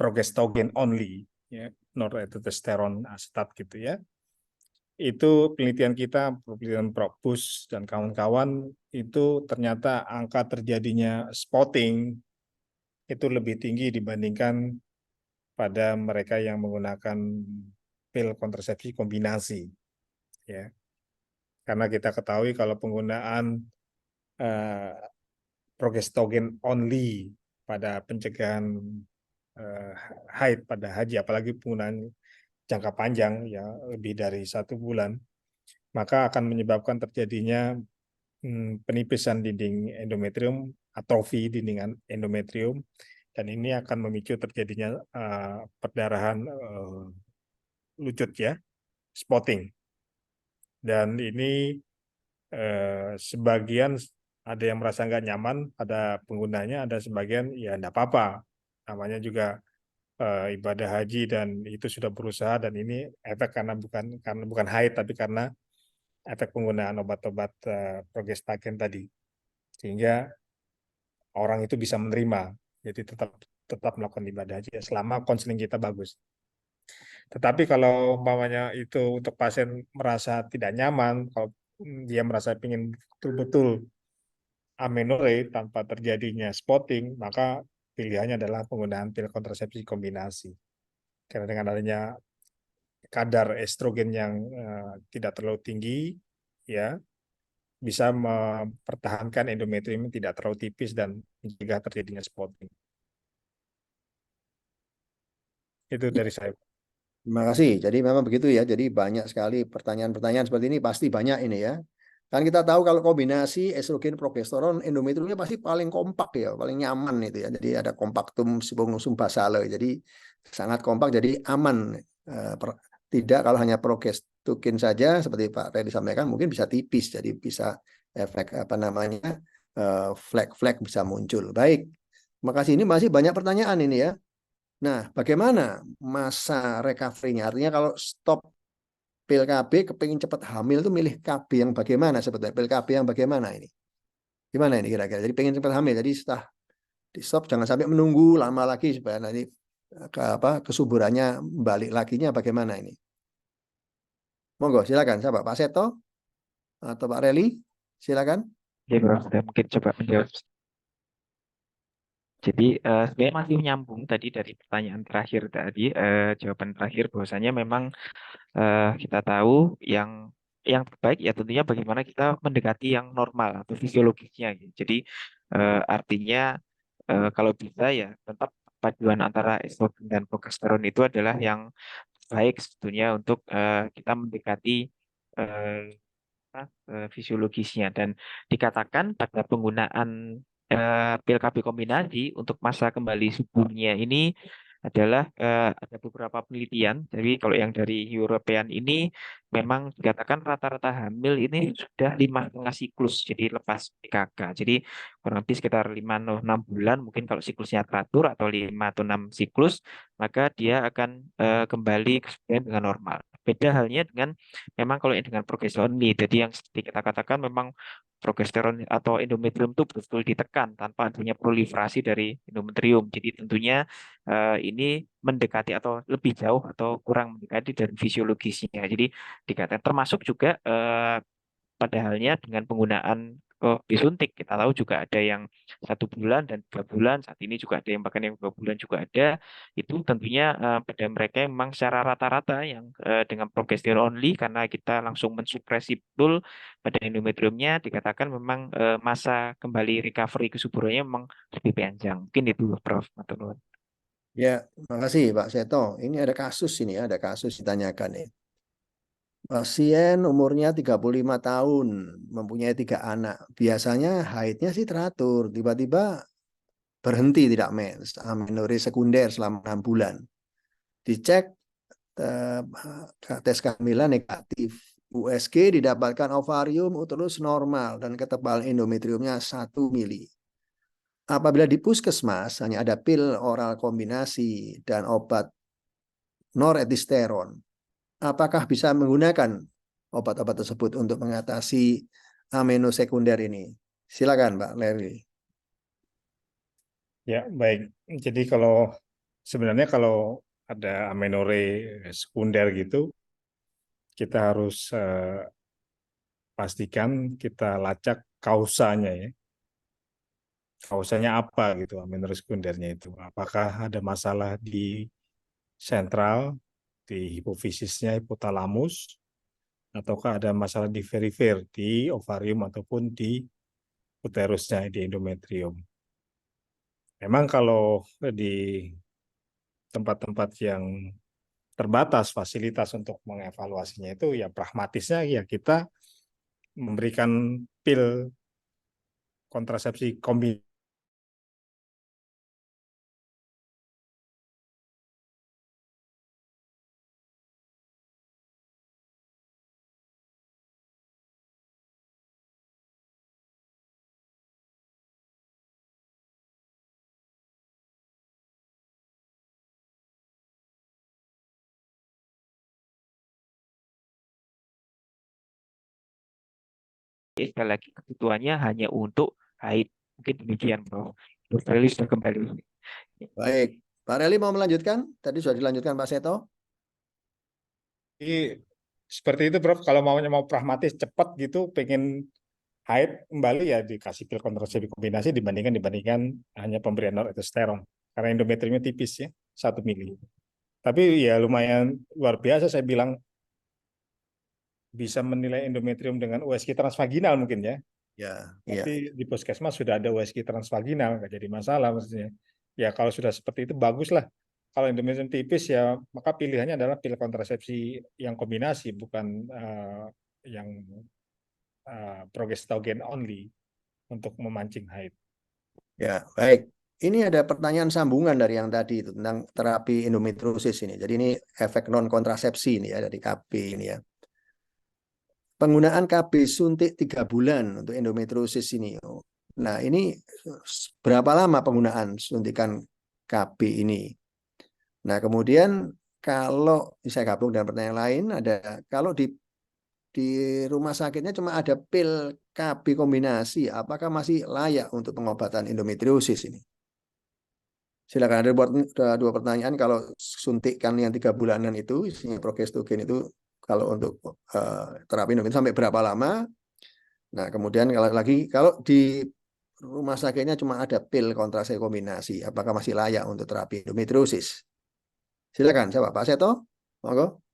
progestogen only, ya, norepinephrine acetate gitu ya. Itu penelitian kita, penelitian Propus dan kawan-kawan, itu ternyata angka terjadinya spotting itu lebih tinggi dibandingkan pada mereka yang menggunakan pil kontrasepsi kombinasi, ya. Karena kita ketahui kalau penggunaan eh, progestogen only pada pencegahan haid pada haji, apalagi penggunaan jangka panjang ya lebih dari 1 bulan, maka akan menyebabkan terjadinya penipisan dinding endometrium, atrofi dinding endometrium, dan ini akan memicu terjadinya perdarahan lucut ya, spotting. Dan ini sebagian ada yang merasa nggak nyaman pada penggunanya, ada sebagian ya nggak apa-apa. Namanya juga ibadah haji dan itu sudah berusaha, dan ini efek karena bukan haid tapi karena efek penggunaan obat-obat progestagen tadi, sehingga orang itu bisa menerima, jadi tetap melakukan ibadah haji selama konseling kita bagus. Tetapi kalau umpamanya itu untuk pasien merasa tidak nyaman, kalau dia merasa ingin betul-betul amenorrhea tanpa terjadinya spotting, maka pilihannya adalah penggunaan pil kontrasepsi kombinasi. Karena dengan adanya kadar estrogen yang tidak terlalu tinggi, ya bisa mempertahankan endometrium tidak terlalu tipis dan mencegah terjadinya spotting. Itu dari saya. Terima kasih. Jadi memang begitu ya. Jadi banyak sekali pertanyaan-pertanyaan seperti ini, pasti banyak ini ya. Kan kita tahu kalau kombinasi estrogen progesteron endometriumnya pasti paling kompak ya, paling nyaman itu ya. Jadi ada kompaktum sum basale. Jadi sangat kompak, jadi aman. Tidak kalau hanya progestogen saja seperti Pak Reddy sampaikan mungkin bisa tipis, jadi bisa efek apa namanya flek-flek bisa muncul. Baik. Makasih, ini masih banyak pertanyaan ini ya. Nah, bagaimana masa recovery-nya? Artinya kalau stop pil KB, kepingin cepat hamil itu milih KB yang bagaimana sebetulnya? Pil KB yang bagaimana ini? Gimana ini kira-kira? Jadi pengen cepat hamil, jadi setelah di stop jangan sampai menunggu lama lagi supaya nanti kesuburannya balik laginya bagaimana ini? Monggo, silakan. Siapa? Pak Seto atau Pak Reli? Silakan. Ya, Prof. Saya mungkin coba menjawab. Jadi sebenarnya masih menyambung tadi dari pertanyaan terakhir tadi, jawaban terakhir bahwasanya memang kita tahu yang terbaik ya tentunya bagaimana kita mendekati yang normal atau fisiologisnya gitu. Jadi artinya kalau bisa ya tetap paduan antara estrogen dan progesteron itu adalah yang baik sebetulnya untuk kita mendekati eh, fisiologisnya, dan dikatakan pada penggunaan pil KB kombinasi untuk masa kembali suburnya ini adalah ada beberapa penelitian. Jadi kalau yang dari European ini memang dikatakan rata-rata hamil ini sudah 5,5 siklus, jadi lepas PKK. Jadi kurang lebih sekitar 5-6 bulan, mungkin kalau siklusnya teratur atau 5 atau 6 siklus, maka dia akan kembali ke dengan normal. Beda halnya dengan memang kalau yang dengan progesteron ini, jadi yang seperti kita katakan memang progesteron atau endometrium itu betul-betul ditekan tanpa adanya proliferasi dari endometrium. Jadi tentunya ini mendekati atau lebih jauh atau kurang mendekati dari fisiologisnya. Jadi dikatakan termasuk juga pada halnya dengan penggunaan disuntik. Kita tahu juga ada yang 1 bulan dan 3 bulan. Saat ini juga ada yang bahkan yang 2 bulan juga ada. Itu tentunya pada mereka yang memang secara rata-rata yang dengan progesterone only, karena kita langsung mensupresi betul pada endometriumnya, dikatakan memang masa kembali recovery kesuburannya memang lebih panjang. Mungkin itu, Prof. Matur nuwun. Ya, makasih Pak Seto. Ini ada kasus ini, ada kasus ditanyakan nih. Pasien umurnya 35 tahun, mempunyai 3 anak. Biasanya haidnya sih teratur, tiba-tiba berhenti tidak mens, amenorrhea sekunder selama 6 bulan. Dicek eh, tes kehamilan negatif. USG didapatkan ovarium, uterus normal, dan ketebalan endometriumnya 1 mili. Apabila di puskesmas hanya ada pil oral kombinasi dan obat noretisteron, apakah bisa menggunakan obat-obat tersebut untuk mengatasi aminosekunder ini? Silakan, Pak Larry. Ya, baik. Jadi sebenarnya kalau ada amenorrhea sekunder gitu, kita harus pastikan kita lacak kausanya ya. Kausanya apa gitu amenorrhea sekundernya itu. Apakah ada masalah di sentral, di hipofisisnya, hipotalamus, ataukah ada masalah di perifer, di ovarium ataupun di uterusnya, di endometrium. Memang kalau di tempat-tempat yang terbatas fasilitas untuk mengevaluasinya itu ya pragmatisnya ya kita memberikan pil kontrasepsi kombinasi. Sekali lagi kebutuhannya hanya untuk haid. Mungkin demikian, Prof. Dokter Eli sudah kembali. Baik, Pak Reli mau melanjutkan? Tadi sudah dilanjutkan Pak Seto. Jadi seperti itu Prof, kalau mau pragmatis cepat gitu pengen haid kembali ya dikasih pil kontrasepsi kombinasi dibandingkan hanya pemberian norethistron karena endometriumnya tipis ya 1 mili. Tapi ya lumayan luar biasa saya bilang bisa menilai endometrium dengan USG transvaginal mungkin ya. Ya, iya. Tapi di puskesmas sudah ada USG transvaginal, nggak jadi masalah maksudnya. Ya kalau sudah seperti itu bagus lah. Kalau endometrium tipis ya maka pilihannya adalah pil kontrasepsi yang kombinasi bukan yang progestogen only untuk memancing haid. Ya, baik. Ini ada pertanyaan sambungan dari yang tadi itu tentang terapi endometriosis ini. Jadi ini efek non kontrasepsi ini ya dari KB ini ya. Penggunaan KB suntik 3 bulan untuk endometriosis ini. Nah, ini berapa lama penggunaan suntikan KB ini? Nah, kemudian kalau saya gabung dengan pertanyaan lain, ada kalau di rumah sakitnya cuma ada pil KB kombinasi, apakah masih layak untuk pengobatan endometriosis ini? Silakan, ada dua pertanyaan. Kalau suntikan yang 3 bulanan itu isinya progestogen itu kalau untuk terapi endometriosis sampai berapa lama? Nah, kemudian kalau di rumah sakitnya cuma ada pil kontrasepsi kombinasi, apakah masih layak untuk terapi endometriosis? Silakan, siapa? Pak Seto? Monggo.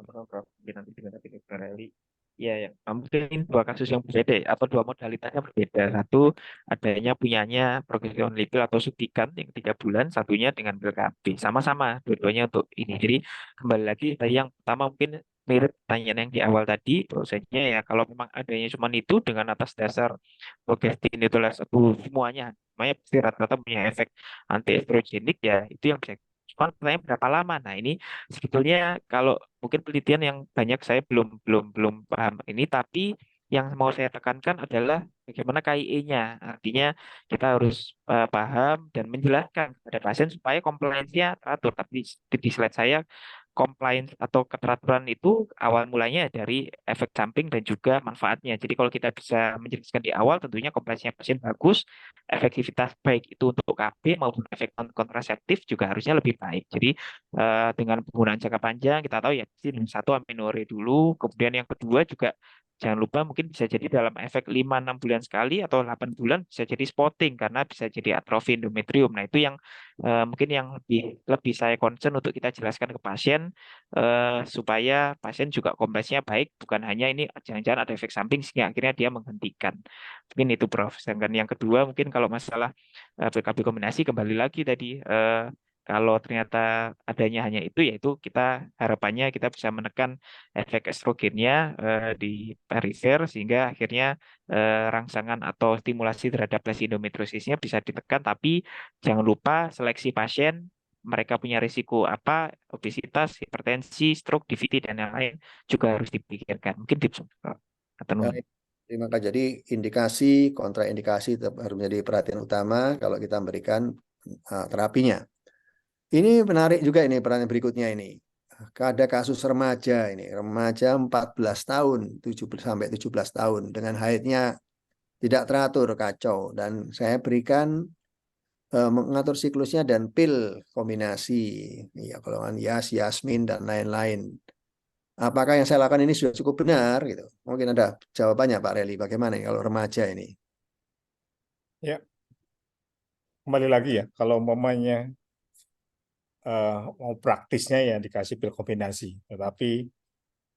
Prof. Mungkin nanti dengan Dokter Eli. Ya, ya. Mungkin dua kasus yang berbeda atau dua modalitasnya berbeda. Satu adanya punyanya progesterone lipil atau suntikan yang 3 bulan, satunya dengan pil KB. Sama-sama dua-duanya untuk ini. Jadi kembali lagi tadi yang pertama mungkin mirip pertanyaan yang di awal tadi, bahwasanya ya kalau memang adanya cuma itu dengan atas dasar progestin itu satu semuanya pasti rata-rata punya efek anti estrogenik ya itu yang bisa. Cuman pertanyaan berapa lama? Nah ini sebetulnya kalau mungkin penelitian yang banyak saya belum belum belum paham ini, tapi yang mau saya tekankan adalah bagaimana KIE-nya. Artinya kita harus paham dan menjelaskan kepada pasien supaya compliance-nya teratur. Tapi di slide saya compliance atau keteraturan itu awal mulanya dari efek samping dan juga manfaatnya. Jadi kalau kita bisa menjelaskan di awal, tentunya compliance-nya pasien bagus, efektivitas baik itu untuk KB maupun efek kontraseptif juga harusnya lebih baik. Jadi dengan penggunaan jangka panjang kita tahu ya satu amenorrhea dulu, kemudian yang kedua juga jangan lupa mungkin bisa jadi dalam efek 5-6 bulan sekali atau 8 bulan bisa jadi spotting karena bisa jadi atrofi endometrium. Nah, itu yang mungkin yang lebih saya concern untuk kita jelaskan ke pasien supaya pasien juga kompresnya baik, bukan hanya ini jangan-jangan ada efek samping sehingga akhirnya dia menghentikan. Mungkin itu Prof. Sedangkan yang kedua mungkin kalau masalah PKB kombinasi kembali lagi tadi kalau ternyata adanya hanya itu, yaitu kita harapannya kita bisa menekan efek estrogennya di perifer sehingga akhirnya rangsangan atau stimulasi terhadap lesi endometriosisnya bisa ditekan. Tapi jangan lupa seleksi pasien, mereka punya risiko apa, obesitas, hipertensi, stroke, DVT dan yang lain juga harus dipikirkan. Mungkin tips atau Baik. Terima kasih. Jadi indikasi, kontraindikasi tetap harus menjadi perhatian utama kalau kita memberikan terapinya. Ini menarik juga ini pertanyaan berikutnya ini. Ada kasus remaja ini, remaja 14 tahun, 7 sampai 17 tahun dengan haidnya tidak teratur, kacau, dan saya berikan mengatur siklusnya dan pil kombinasi, ya kalau Yasmin dan lain-lain. Apakah yang saya lakukan ini sudah cukup benar gitu? Mungkin ada jawabannya Pak Reli. Bagaimana ini kalau remaja ini? Ya, kembali lagi ya, kalau umpamanya mau praktisnya ya dikasih pil kombinasi, tetapi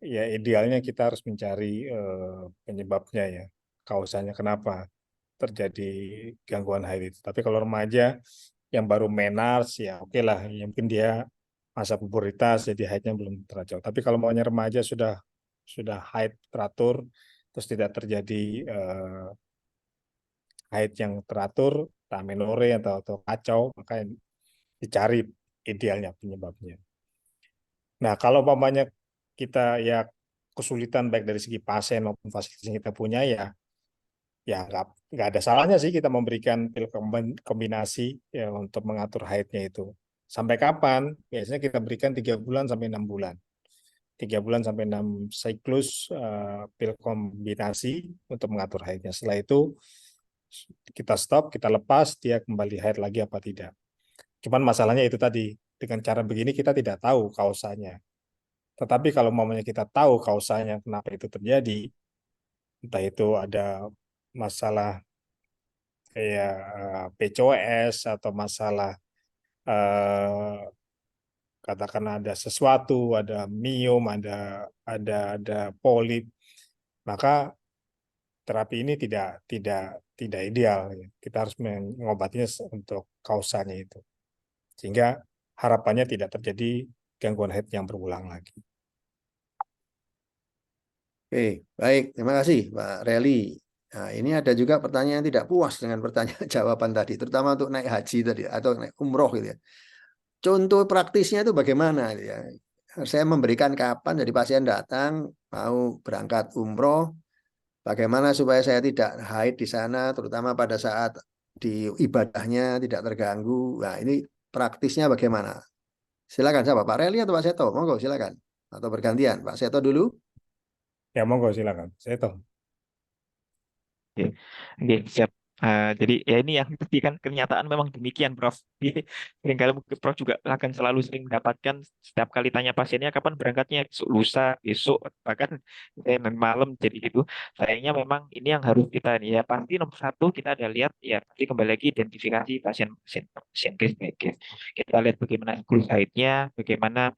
ya idealnya kita harus mencari penyebabnya ya, kausanya kenapa terjadi gangguan haid itu. Tapi kalau remaja yang baru menars ya oke lah, ya, mungkin dia masa pubertas jadi haidnya belum teracau. Tapi kalau maunya remaja sudah haid teratur terus tidak terjadi haid yang teratur, amenorre atau kacau, maka dicari idealnya penyebabnya. Nah, kalau umpamanya kita ya kesulitan baik dari segi pasien maupun fasilitas yang kita punya ya nggak ada salahnya sih kita memberikan pil kombinasi ya untuk mengatur haidnya itu. Sampai kapan? Biasanya kita berikan 3 bulan sampai 6 bulan. 3 bulan sampai 6 siklus pil kombinasi untuk mengatur haidnya. Setelah itu kita stop, kita lepas, dia kembali haid lagi apa tidak. Cuman masalahnya itu tadi, dengan cara begini kita tidak tahu kausanya. Tetapi kalau mamanya kita tahu kausanya kenapa itu terjadi, entah itu ada masalah kayak PCOS atau masalah eh, katakan ada sesuatu, ada miom, ada polip, maka terapi ini tidak ideal. Kita harus mengobatinya untuk kausanya itu, sehingga harapannya tidak terjadi gangguan haid yang berulang lagi. Oke, baik. Terima kasih Pak Reli. Nah, ini ada juga pertanyaan yang tidak puas dengan pertanyaan jawaban tadi, terutama untuk naik haji tadi atau naik umroh gitu ya. Contoh praktisnya itu bagaimana gitu ya? Saya memberikan kapan jadi pasien datang mau berangkat umroh, bagaimana supaya saya tidak haid di sana, terutama pada saat di ibadahnya tidak terganggu. Nah, ini praktisnya bagaimana? Silakan siapa? Pak Reli atau Pak Seto? Monggo silakan. Atau bergantian. Pak Seto dulu. Ya monggo silakan. Saya tahu. Oke, oke, siap. Jadi ya ini yang tadi kan kenyataan memang demikian, Prof. Jadi, seringkali mungkin Prof juga akan selalu sering mendapatkan setiap kali tanya pasiennya kapan berangkatnya, besok, lusa, besok, bahkan malam jadi gitu. Sayangnya memang ini yang harus kita ya pasti nomor satu kita ada lihat ya pasti kembali lagi identifikasi pasien case by case. Kita lihat bagaimana siklus haidnya, bagaimana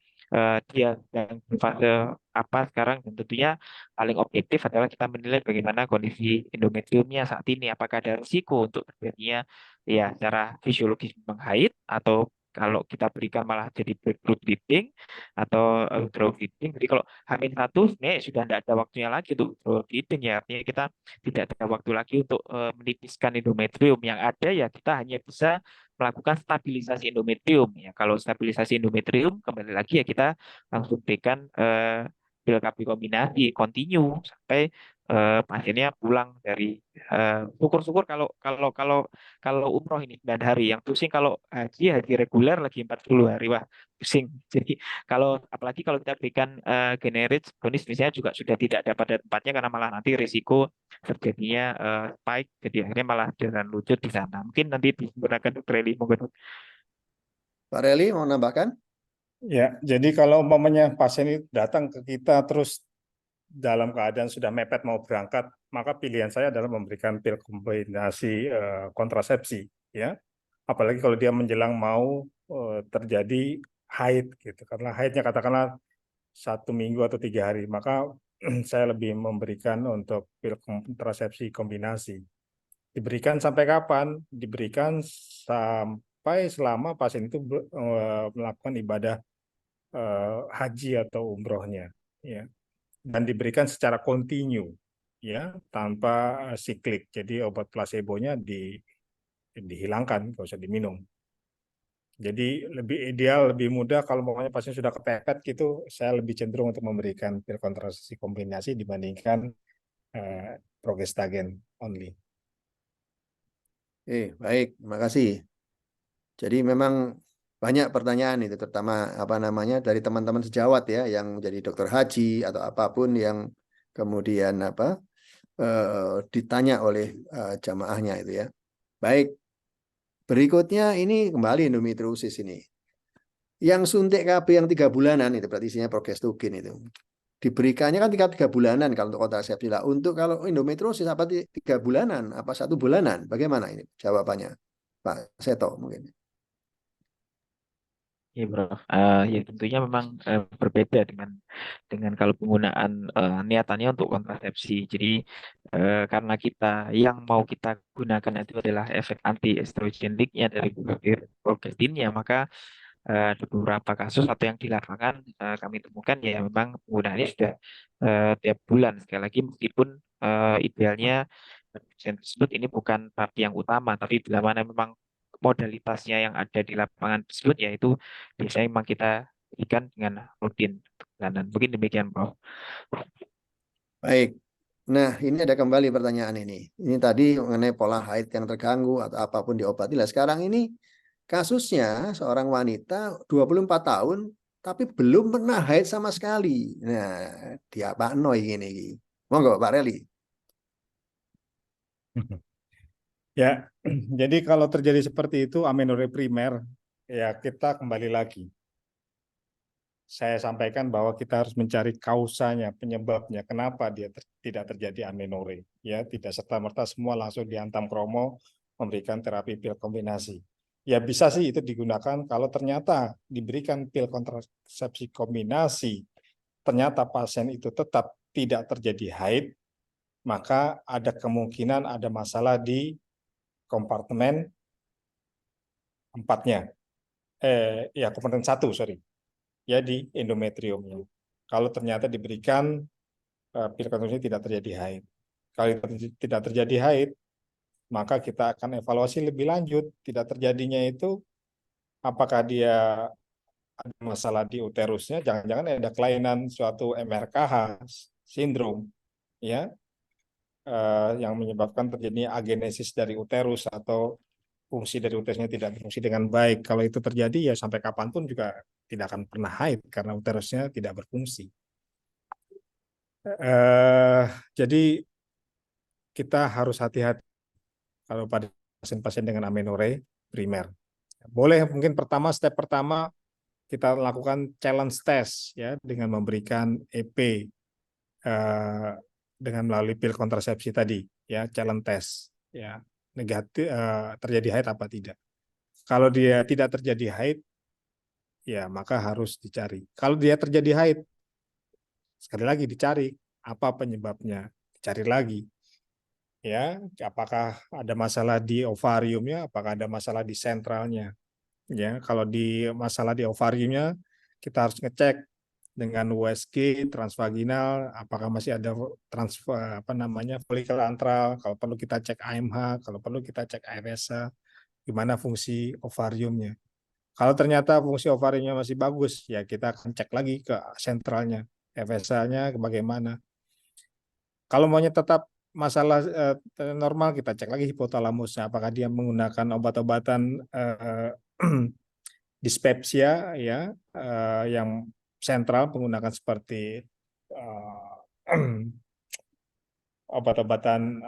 dia dan fase apa sekarang dan tentunya paling objektif adalah kita menilai bagaimana kondisi endometriumnya saat ini. Apakah ada risiko untuk terjadinya ya secara fisiologis memang haid atau kalau kita berikan malah jadi breakthrough bleeding atau withdrawal bleeding. Jadi kalau hamil satu sebenarnya sudah tidak ada waktunya lagi untuk withdrawal bleeding ya. Artinya kita tidak ada waktu lagi untuk menipiskan endometrium. Yang ada ya kita hanya bisa melakukan stabilisasi endometrium ya. Kalau stabilisasi endometrium kembali lagi ya kita langsung berikan pil KB kombinasi continue sampai pasiennya pulang dari syukur-syukur kalau kalau umroh ini 9 hari yang pusing kalau haji reguler lagi 40 hari wah pusing. Jadi kalau apalagi kalau kita berikan generik kronis misalnya juga sudah tidak ada pada tempatnya karena malah nanti risiko terjadinya spike jadi akhirnya malah dengan lucut di sana. Mungkin nanti digunakan Dr. Eli mungkin. Pak Reli mau nambahkan? Ya, jadi kalau umpamanya pasien itu datang ke kita terus dalam keadaan sudah mepet mau berangkat, maka pilihan saya adalah memberikan pil kombinasi kontrasepsi, ya. Apalagi kalau dia menjelang mau terjadi haid, gitu. Karena haidnya katakanlah 1 minggu atau 3 hari, maka saya lebih memberikan untuk pil kontrasepsi kombinasi. Diberikan sampai kapan? Diberikan sampai selama pasien itu melakukan ibadah haji atau umrohnya, ya. Dan diberikan secara kontinu, ya, tanpa siklik. Jadi obat placebonya dihilangkan, nggak usah diminum. Jadi lebih ideal, lebih mudah kalau pokoknya pasien sudah kepepet gitu, saya lebih cenderung untuk memberikan pil kontrasepsi kombinasi dibandingkan progestagen only. Baik, terima kasih. Jadi memang banyak pertanyaan itu, terutama apa namanya dari teman-teman sejawat ya, yang menjadi dokter haji atau apapun yang kemudian ditanya oleh jamaahnya itu ya. Baik, berikutnya ini kembali endometriosis ini. Yang suntik KB yang 3 bulanan itu berarti isinya progestogen itu. Diberikannya kan 3 bulanan kalau untuk kontrasepsi lah. Untuk kalau endometriosis apa 3 bulanan? Apa 1 bulanan? Bagaimana ini jawabannya, Pak Seto mungkin? Ya, Bro. Ya tentunya memang berbeda dengan kalau penggunaan niatannya untuk kontrasepsi. Jadi karena yang mau kita gunakan itu adalah efek anti estrogeniknya dari progestinnya, maka ada beberapa kasus atau yang di lapangan kami temukan ya memang penggunaannya sudah tiap bulan. Sekali lagi meskipun idealnya pasien tersebut ini bukan terapi yang utama, tapi bila mana memang modalitasnya yang ada di lapangan tersebut yaitu biasanya memang kita berikan dengan rutin. Dan mungkin demikian, Prof. Baik. Nah, ini ada kembali pertanyaan ini. Ini tadi mengenai pola haid yang terganggu atau apapun diobati. Lah sekarang ini kasusnya seorang wanita 24 tahun tapi belum pernah haid sama sekali. Nah, dia Pak Noi gini. Monggo Pak Reli. Ya, jadi kalau terjadi seperti itu amenorrhea primer, ya kita kembali lagi. Saya sampaikan bahwa kita harus mencari kausanya, penyebabnya, kenapa dia tidak terjadi amenorrhea. Ya, tidak serta-merta semua langsung dihantam kromo memberikan terapi pil kombinasi. Ya bisa sih itu digunakan kalau ternyata diberikan pil kontrasepsi kombinasi, ternyata pasien itu tetap tidak terjadi haid, maka ada kemungkinan ada masalah di kompartemen 4-nya. Ya kompartemen 1, sorry. Ya di endometriumnya. Kalau ternyata diberikan pil kontrasepsi tidak terjadi haid. Kalau tidak terjadi haid, maka kita akan evaluasi lebih lanjut. Tidak terjadinya itu, apakah dia ada masalah di uterusnya, jangan-jangan ada kelainan suatu MRKH sindrom, ya, yang menyebabkan terjadinya agenesis dari uterus atau fungsi dari uterusnya tidak berfungsi dengan baik. Kalau itu terjadi ya sampai kapanpun juga tidak akan pernah haid karena uterusnya tidak berfungsi. Jadi kita harus hati-hati kalau pada pasien-pasien dengan amenorrhea primer. Boleh mungkin step pertama kita lakukan challenge test ya dengan memberikan EP dengan melalui pil kontrasepsi tadi ya, challenge test ya, negatif terjadi haid apa tidak. Kalau dia tidak terjadi haid ya maka harus dicari. Kalau dia terjadi haid sekali lagi dicari apa penyebabnya, dicari lagi. Ya, apakah ada masalah di ovariumnya, apakah ada masalah di sentralnya. Ya, kalau di masalah di ovariumnya, kita harus ngecek dengan USG transvaginal, apakah masih ada folikel antral, kalau perlu kita cek AMH, kalau perlu kita cek AFSA, gimana fungsi ovariumnya. Kalau ternyata fungsi ovariumnya masih bagus, ya kita akan cek lagi ke sentralnya, FSA-nya bagaimana. Kalau maunya tetap masalah normal, kita cek lagi hipotalamusnya, apakah dia menggunakan obat-obatan dispepsia ya, yang sentral menggunakan seperti obat-obatan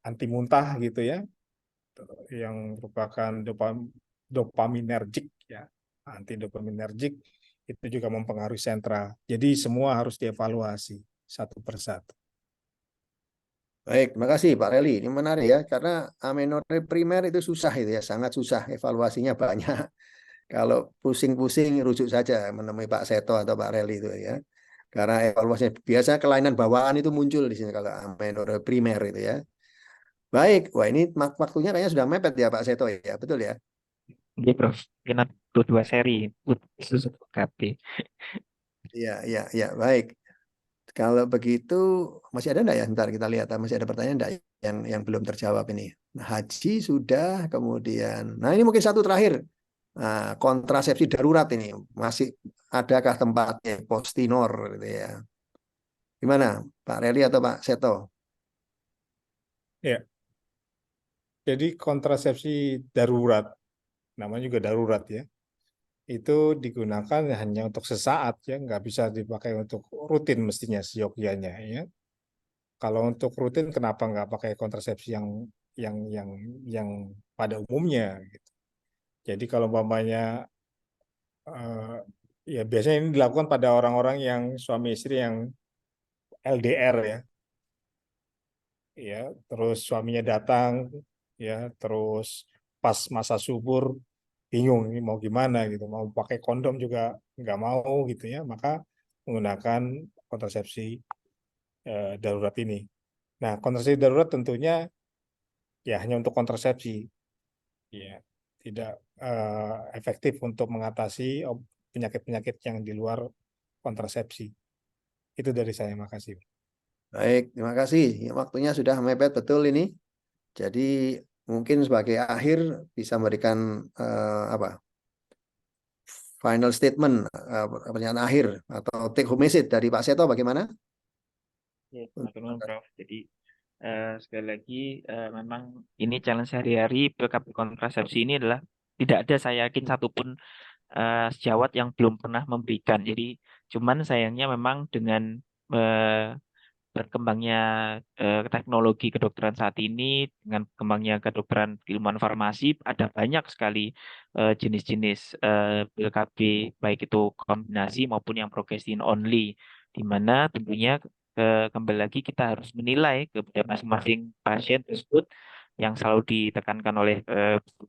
anti muntah gitu ya, yang merupakan dopaminergic ya, anti dopaminergic itu juga mempengaruhi sentral. Jadi semua harus dievaluasi. satu persatu. Baik, terima kasih Pak Reli. Ini menarik ya, karena amenorrhea primer itu susah itu ya, sangat susah. Evaluasinya banyak. Kalau pusing-pusing rujuk saja menemui Pak Seto atau Pak Reli itu ya. Karena evaluasinya biasa kelainan bawaan itu muncul di sini kalau amenorrhea primer itu ya. Baik, wah ini waktunya kayaknya sudah mepet ya Pak Seto ya, betul ya? Iya, Prof. Kita butuh 2 seri khusus untuk KB. Iya, iya, iya, baik. Kalau begitu masih ada enggak ya? Ntar kita lihat masih ada pertanyaan enggak yang belum terjawab ini. Nah, haji sudah, kemudian. Nah, ini mungkin satu terakhir. Nah, kontrasepsi darurat ini masih adakah tempatnya Postinor gitu ya. Gimana, Pak Reli atau Pak Seto? Ya, jadi kontrasepsi darurat, namanya juga darurat ya, itu digunakan hanya untuk sesaat ya, nggak bisa dipakai untuk rutin mestinya seyogyanya ya. Kalau untuk rutin kenapa nggak pakai kontrasepsi yang yang yang pada umumnya gitu. Jadi kalau umpamanya ya biasanya ini dilakukan pada orang-orang yang suami istri yang LDR ya, terus suaminya datang ya, terus pas masa subur bingung ini mau gimana gitu, mau pakai kondom juga nggak mau gitu ya, maka menggunakan kontrasepsi darurat ini. Nah, kontrasepsi darurat tentunya ya hanya untuk kontrasepsi, ya tidak efektif untuk mengatasi penyakit-penyakit yang di luar kontrasepsi. Itu dari saya, makasih. Baik, terima kasih. Waktunya sudah mepet betul ini. Jadi mungkin sebagai akhir bisa memberikan apa? Final statement, pernyataan akhir atau take home message dari Pak Seto bagaimana? Ya, teman-teman, Prof. Jadi sekali lagi memang ini challenge sehari-hari PKP kontrasepsi ini adalah tidak ada saya yakin satupun sejawat yang belum pernah memberikan. Jadi cuman sayangnya memang dengan eh, berkembangnya teknologi kedokteran saat ini, dengan berkembangnya kedokteran ilmuwan farmasi, ada banyak sekali jenis-jenis pil KB, baik itu kombinasi maupun yang progestin only, di mana tentunya kembali lagi kita harus menilai kepada masing-masing pasien tersebut yang selalu ditekankan oleh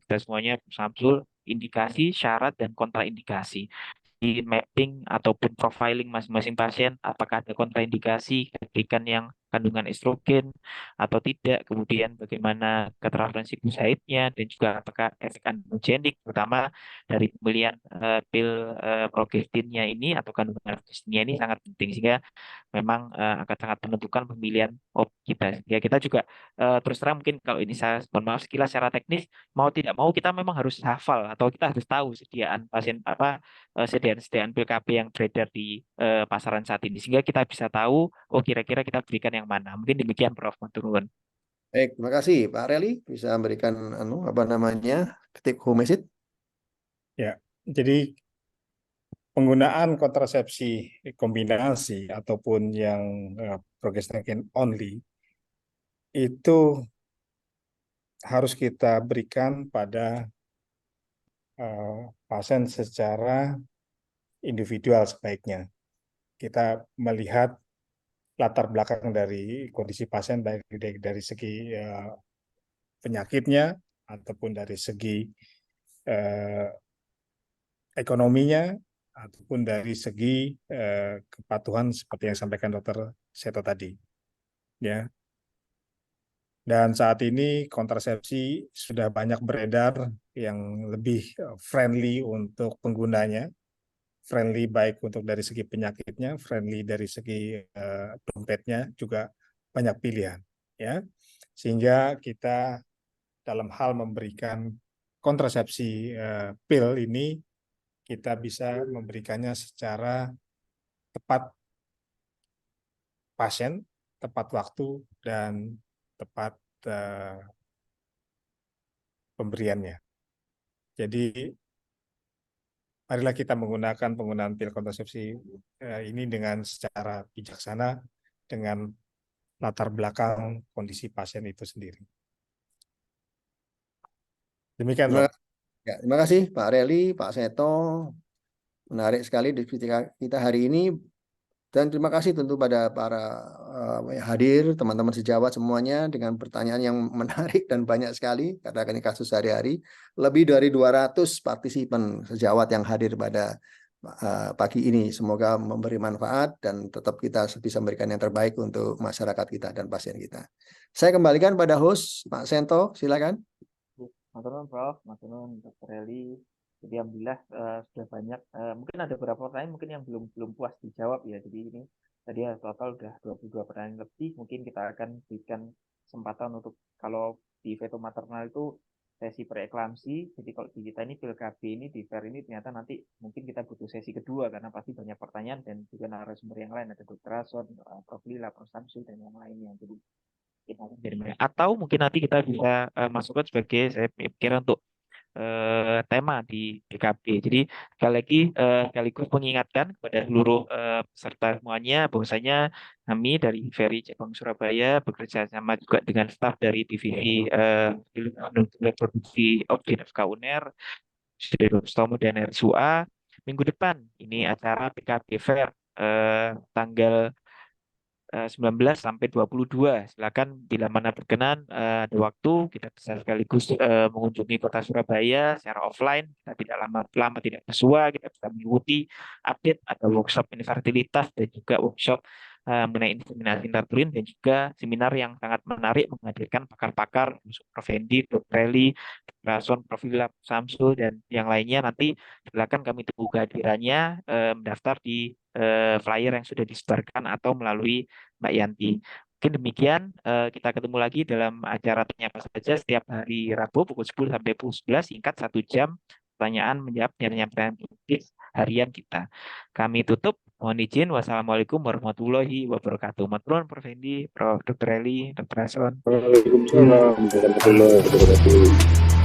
kita semuanya, Samsul, indikasi, syarat, dan kontraindikasi di mapping ataupun profiling masing-masing pasien, apakah ada kontraindikasi diberikan yang kandungan estrogen atau tidak, kemudian bagaimana keterangan siklusahidnya, dan juga apakah efek androgenik, terutama dari pemilihan pil progestinnya ini atau kandungan progestinnya ini sangat penting, sehingga memang akan sangat menentukan pemilihan kita. Ya, kita juga terus terang mungkin kalau ini saya mohon maaf sekilas secara teknis, mau tidak mau kita memang harus hafal atau kita harus tahu sediaan pasien apa sediaan-sediaan pil KB yang beredar di pasaran saat ini, sehingga kita bisa tahu oh kira-kira kita berikan yang mana. Mungkin demikian, Prof. Maturnuwun. Baik, terima kasih Pak Reli bisa memberikan apa namanya take home message. Ya, jadi penggunaan kontrasepsi kombinasi ataupun yang progesterone only itu harus kita berikan pada pasien secara individual sebaiknya. Kita melihat latar belakang dari kondisi pasien baik dari segi penyakitnya ataupun dari segi ekonominya ataupun dari segi kepatuhan seperti yang disampaikan Dr. Seto tadi. Ya. Dan saat ini kontrasepsi sudah banyak beredar yang lebih friendly untuk penggunanya, friendly baik untuk dari segi penyakitnya, friendly dari segi dompetnya, juga banyak pilihan. Ya, sehingga kita dalam hal memberikan kontrasepsi pil ini, kita bisa memberikannya secara tepat pasien, tepat waktu, dan tepat pemberiannya. Jadi marilah kita menggunakan penggunaan pil kontrasepsi ini dengan secara bijaksana dengan latar belakang kondisi pasien itu sendiri. Demikian, Terima, Rob. terima kasih Pak Reli, Pak Seto. Menarik sekali diskusi kita hari ini. Dan terima kasih tentu pada para hadir, teman-teman sejawat semuanya dengan pertanyaan yang menarik dan banyak sekali, karena ini kasus sehari-hari. Lebih dari 200 partisipan sejawat yang hadir pada pagi ini. Semoga memberi manfaat dan tetap kita bisa memberikan yang terbaik untuk masyarakat kita dan pasien kita. Saya kembalikan pada host, Pak Sento, silakan. Matur nuwun Prof, matur nuwun Dr. Eli. Jadi alhamdulillah sudah banyak. Mungkin ada beberapa pertanyaan mungkin yang belum puas dijawab ya. Jadi ini tadi total udah 22 pertanyaan lebih. Mungkin kita akan berikan kesempatan untuk kalau di veto maternal itu sesi preeklamsi. Jadi kalau di kita ini pil KB ini di VER ini ternyata nanti mungkin kita butuh sesi kedua karena pasti banyak pertanyaan dan juga narasumber yang lain ada Dr. Rason, Prof. Lila, Prof. Samsul dan yang lainnya. Jadi atau mungkin nanti kita bisa masukkan sebagai saya pikir untuk tema di DKB. Jadi sekali lagi sekaligus mengingatkan kepada seluruh peserta semuanya bahwasanya kami dari Ferry Cabang Surabaya bekerja sama juga dengan staf dari divisi produksi objek FK UNER, Stomo dan RSUA. Minggu depan ini acara PKB Fair tanggal 19 sampai 22. Silakan bila mana berkenan ada waktu kita bisa sekaligus mengunjungi kota Surabaya secara offline. Kita tidak lama tidak bersua, kita bisa mengikuti update atau workshop infertilitas dan juga workshop mengenai inseminasi intrauterin dan juga seminar yang sangat menarik menghadirkan pakar-pakar Prof. Hendi, Dr. Eli, Dr. Rason, Prof. Lila, Samsul dan yang lainnya. Nanti silakan kami tunggu kehadirannya mendaftar di flyer yang sudah disebarkan atau melalui Mbak Yanti. Mungkin demikian, kita ketemu lagi dalam acara Tanya Apa Saja setiap hari Rabu pukul 10 sampai pukul 11, singkat 1 jam, pertanyaan menjawab pertanyaan harian kita. Kami tutup, mohon izin, wassalamualaikum warahmatullahi wabarakatuh. Matur nuwun Prof. Hendi, Prof. Dr. Eli, Dr. Rason. Waalaikumsalam warahmatullahi wabarakatuh.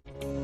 ya.